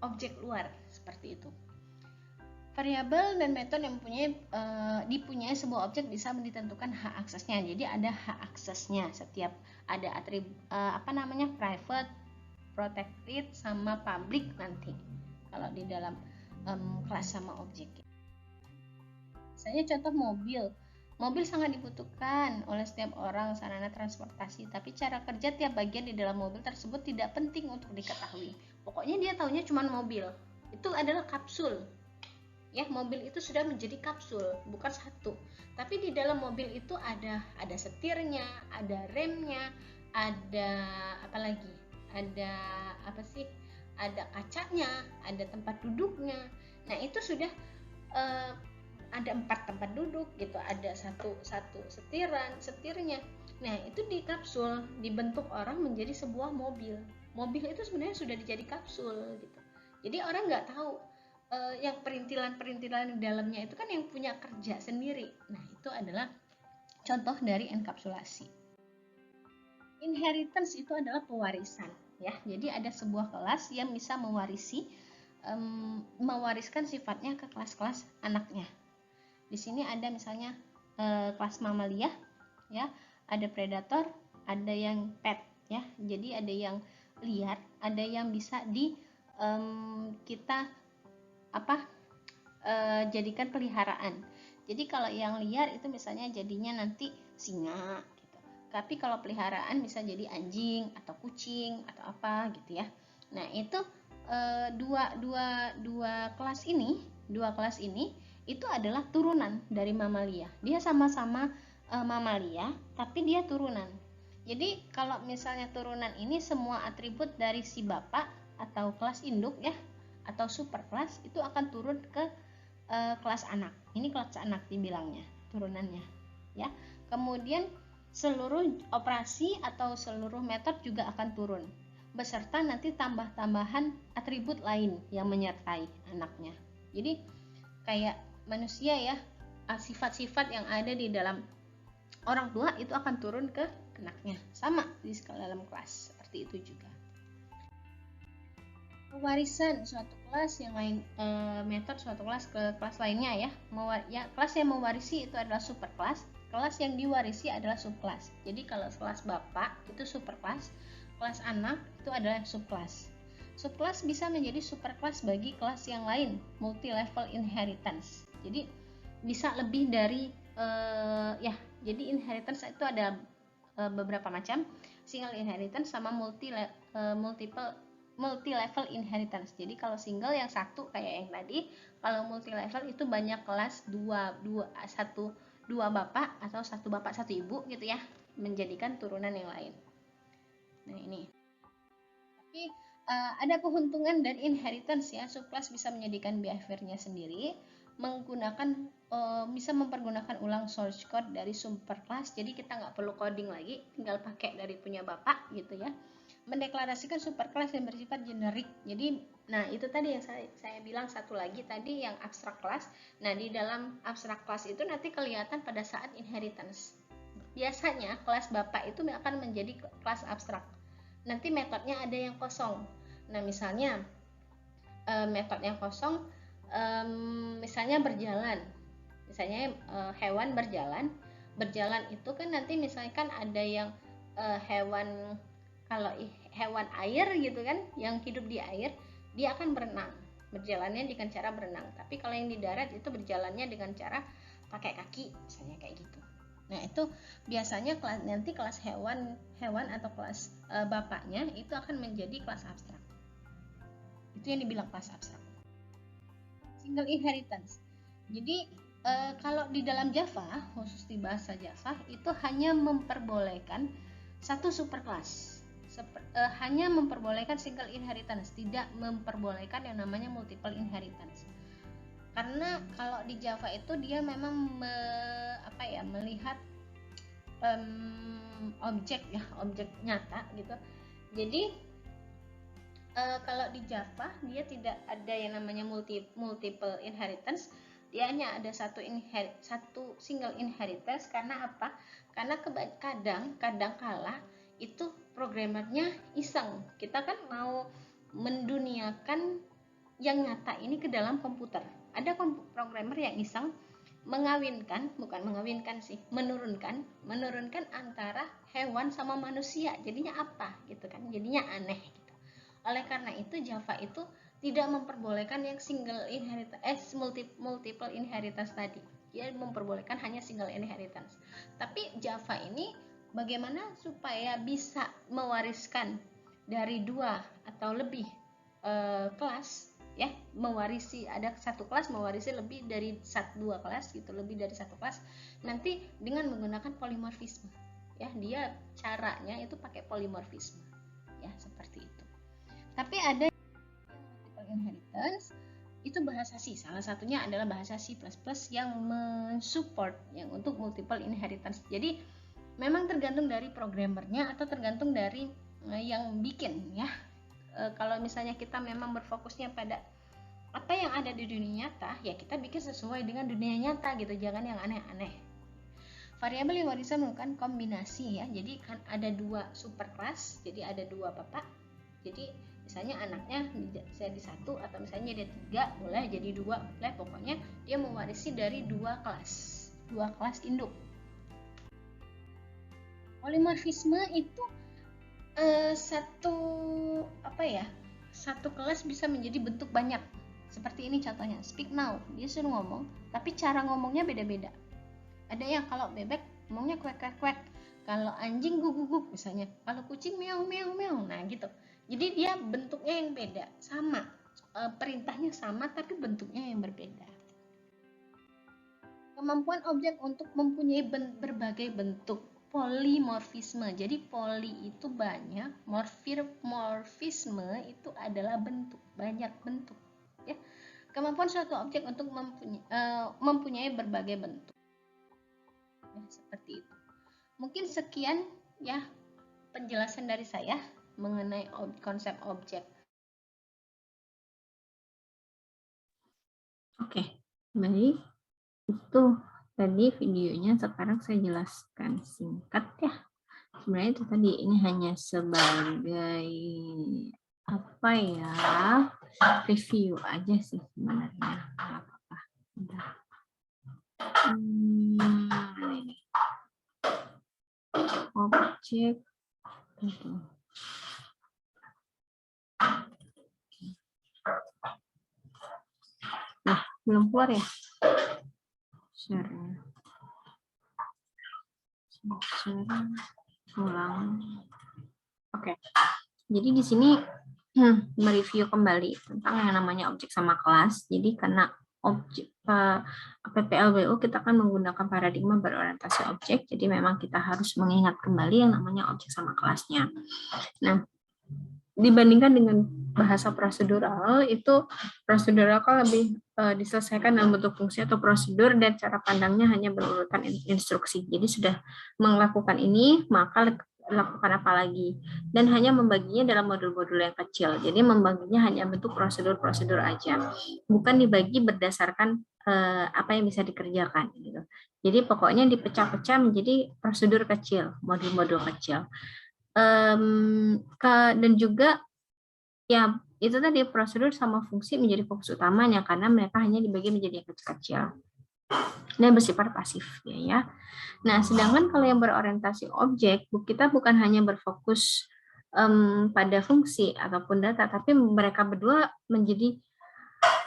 objek luar, seperti itu. Variabel dan metode yang dipunyai sebuah objek bisa ditentukan hak aksesnya. Jadi ada hak aksesnya, setiap ada atribut private, protected, sama public nanti kalau di dalam kelas sama objek. Misalnya contoh mobil sangat dibutuhkan oleh setiap orang, sarana transportasi, tapi cara kerja tiap bagian di dalam mobil tersebut tidak penting untuk diketahui. Pokoknya dia taunya cuma mobil. Itu adalah kapsul. Ya, mobil itu sudah menjadi kapsul, bukan satu. Tapi di dalam mobil itu ada setirnya, ada remnya, ada apa lagi? Ada Ada kacanya, ada tempat duduknya. Nah, itu sudah ada 4 tempat duduk gitu, ada satu setirnya. Nah, itu di kapsul, dibentuk orang menjadi sebuah mobil. Mobil itu sebenarnya sudah dijadi kapsul gitu. Jadi orang nggak tahu yang perintilan di dalamnya itu kan yang punya kerja sendiri. Nah, itu adalah contoh dari enkapsulasi. Inheritance itu adalah pewarisan, ya. Jadi ada sebuah kelas yang bisa mewariskan sifatnya ke kelas-kelas anaknya. Di sini ada misalnya kelas mamalia, ya, ada predator, ada yang pet, ya. Jadi ada yang liar, ada yang bisa kita jadikan peliharaan. Jadi kalau yang liar itu misalnya jadinya nanti singa gitu. Tapi kalau peliharaan bisa jadi anjing atau kucing atau apa gitu ya. Nah, itu dua kelas ini itu adalah turunan dari mamalia. Dia sama-sama mamalia, tapi dia turunan. Jadi kalau misalnya turunan ini semua atribut dari si bapak atau kelas induk, ya, atau superkelas itu akan turun ke kelas anak. Ini kelas anak dibilangnya, turunannya, ya. Kemudian seluruh operasi atau seluruh metode juga akan turun, beserta nanti tambah-tambahan atribut lain yang menyertai anaknya. Jadi kayak manusia, ya, sifat-sifat yang ada di dalam orang tua itu akan turun ke anaknya. Sama di dalam kelas, seperti itu juga. pewarisan suatu kelas yang lain, metode suatu kelas ke kelas lainnya ya. Kelas yang mewarisi itu adalah superkelas, kelas yang diwarisi adalah subkelas. Jadi kalau kelas Bapak itu superkelas, kelas anak itu adalah subkelas. Subkelas bisa menjadi superkelas bagi kelas yang lain, multi level inheritance. Jadi bisa lebih dari jadi inheritance itu ada beberapa macam, single inheritance sama multi level inheritance. Jadi kalau single yang satu kayak yang tadi, kalau multi level itu banyak kelas dua bapak atau satu bapak satu ibu gitu ya, menjadikan turunan yang lain. Nah ini. Tapi ada keuntungan dari inheritance ya. Subkelas bisa menjadikan behaviornya sendiri, menggunakan bisa mempergunakan ulang source code dari superkelas. Jadi kita nggak perlu coding lagi, tinggal pakai dari punya bapak gitu ya. Mendeklarasikan superkelas yang bersifat generik. Jadi, nah itu tadi yang saya bilang satu lagi tadi yang abstrak kelas. Nah di dalam abstrak kelas itu nanti kelihatan pada saat inheritance. Biasanya kelas bapak itu akan menjadi kelas abstrak. Nanti metodenya ada yang kosong. Nah misalnya metodenya kosong, misalnya berjalan. Misalnya hewan berjalan itu kan nanti misalkan ada yang hewan, kalau hewan air gitu kan, yang hidup di air, dia akan berenang, berjalannya dengan cara berenang. Tapi kalau yang di darat itu berjalannya dengan cara pakai kaki, misalnya kayak gitu. Nah itu biasanya nanti kelas hewan atau kelas bapaknya itu akan menjadi kelas abstrak. Itu yang dibilang kelas abstrak. Single inheritance. Jadi kalau di dalam Java, khusus di bahasa Java, itu hanya memperbolehkan satu superkelas. Hanya memperbolehkan single inheritance, tidak memperbolehkan yang namanya multiple inheritance. Karena kalau di Java itu dia memang melihat objek nyata gitu. Jadi kalau di Java dia tidak ada yang namanya multiple inheritance, dia hanya ada satu single inheritance. Karena apa? Karena kadang kala itu programmernya iseng. Kita kan mau menduniakan yang nyata ini ke dalam komputer. Ada programmer yang iseng menurunkan antara hewan sama manusia. Jadinya apa gitu kan? Jadinya aneh gitu. Oleh karena itu Java itu tidak memperbolehkan yang single inheritance, multiple inheritance tadi. Dia memperbolehkan hanya single inheritance. Tapi Java ini bagaimana supaya bisa mewariskan dari 2 atau lebih kelas ya, mewarisi ada satu kelas mewarisi lebih dari 2 kelas gitu, lebih dari satu kelas, nanti dengan menggunakan polimorfisme ya. Dia caranya itu pakai polimorfisme ya, seperti itu. Tapi ada multiple inheritance itu bahasa C, salah satunya adalah bahasa C++ yang mensupport yang untuk multiple inheritance. Jadi memang tergantung dari programmernya atau tergantung dari yang bikin ya. Kalau misalnya kita memang berfokusnya pada apa yang ada di dunia nyata, ya kita bikin sesuai dengan dunia nyata gitu, jangan yang aneh-aneh. Variabel yang warisan merupakan kombinasi ya. Jadi kan ada 2 superkelas, jadi ada 2 bapak. Jadi misalnya anaknya jadi 1 atau misalnya dia 3, boleh jadi 2, boleh. Pokoknya dia mewarisi dari 2 kelas induk. Polimorfisme itu satu kelas bisa menjadi bentuk banyak. Seperti ini contohnya, speak now, dia suruh ngomong, tapi cara ngomongnya beda-beda. Ada yang kalau bebek ngomongnya kuek-kuek, kalau anjing guguk misalnya, kalau kucing meow. Nah gitu. Jadi dia bentuknya yang beda, sama, perintahnya sama tapi bentuknya yang berbeda. Kemampuan objek untuk mempunyai berbagai bentuk, polimorfisme. Jadi poli itu banyak, morfisme itu adalah bentuk, banyak bentuk ya. Kemampuan suatu objek untuk mempunyai berbagai bentuk ya, seperti itu. Mungkin sekian ya penjelasan dari saya mengenai konsep objek. Oke, baik. Itu tadi videonya, sekarang saya jelaskan singkat ya. Sebenarnya itu tadi, ini hanya sebagai apa ya? Review aja sih sebenarnya. Nggak apa-apa. Bentar. Ini. Objek. Gitu. Nah, belum keluar ya? Share. Ulang. Oke. Jadi di sini mereview kembali tentang yang namanya objek sama kelas. Jadi karena objek PPLBU kita akan menggunakan paradigma berorientasi objek. Jadi memang kita harus mengingat kembali yang namanya objek sama kelasnya. Nah, dibandingkan dengan bahasa prosedural, itu prosedural kan lebih diselesaikan dalam bentuk fungsi atau prosedur dan cara pandangnya hanya berurutan instruksi. Jadi sudah melakukan ini, maka lakukan apa lagi, dan hanya membaginya dalam modul-modul yang kecil. Jadi membaginya hanya bentuk prosedur-prosedur aja, bukan dibagi berdasarkan apa yang bisa dikerjakan gitu. Jadi pokoknya dipecah-pecah menjadi prosedur kecil, modul-modul kecil. Dan juga ya itu tadi prosedur sama fungsi menjadi fokus utamanya karena mereka hanya dibagi menjadi yang kecil-kecil dan bersifat pasif ya. Nah, sedangkan kalau yang berorientasi objek, kita bukan hanya berfokus pada fungsi ataupun data, tapi mereka berdua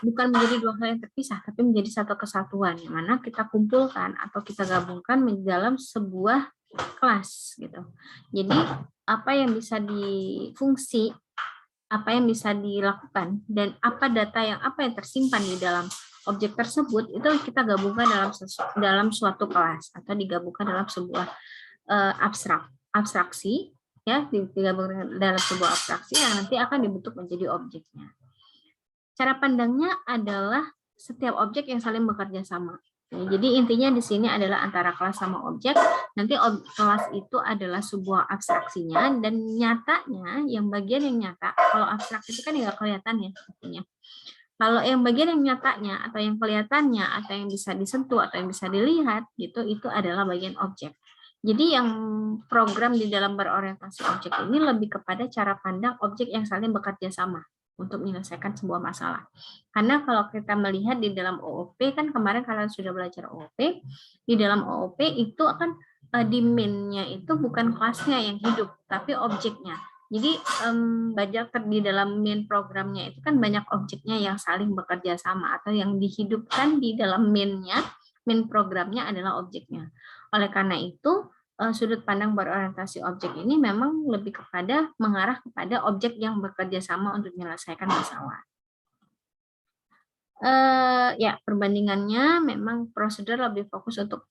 bukan menjadi dua hal yang terpisah, tapi menjadi satu kesatuan yang mana kita kumpulkan atau kita gabungkan dalam sebuah kelas gitu. Jadi apa yang bisa difungsi, apa yang bisa dilakukan, dan apa yang tersimpan di dalam objek tersebut itu kita gabungkan dalam suatu kelas atau digabungkan dalam sebuah abstraksi ya, digabungkan dalam sebuah abstraksi yang nanti akan dibentuk menjadi objeknya. Cara pandangnya adalah setiap objek yang saling bekerja sama. Jadi intinya di sini adalah antara kelas sama objek. Nanti kelas itu adalah sebuah abstraksinya, dan nyatanya yang bagian yang nyata, kalau abstrak itu kan nggak kelihatan ya artinya. Kalau yang bagian yang nyatanya atau yang kelihatannya atau yang bisa disentuh atau yang bisa dilihat gitu, itu adalah bagian objek. Jadi yang program di dalam berorientasi objek ini lebih kepada cara pandang objek yang saling bekerja sama untuk menyelesaikan sebuah masalah. Karena kalau kita melihat di dalam OOP, kan kemarin kalian sudah belajar OOP, di dalam OOP itu akan domain-nya itu bukan kelasnya yang hidup, tapi objeknya. Jadi banyak di dalam main programnya itu kan banyak objeknya yang saling bekerja sama atau yang dihidupkan di dalam main programnya adalah objeknya. Oleh karena itu sudut pandang berorientasi objek ini memang lebih kepada mengarah kepada objek yang bekerja sama untuk menyelesaikan masalah. Ya, perbandingannya memang prosedur lebih fokus untuk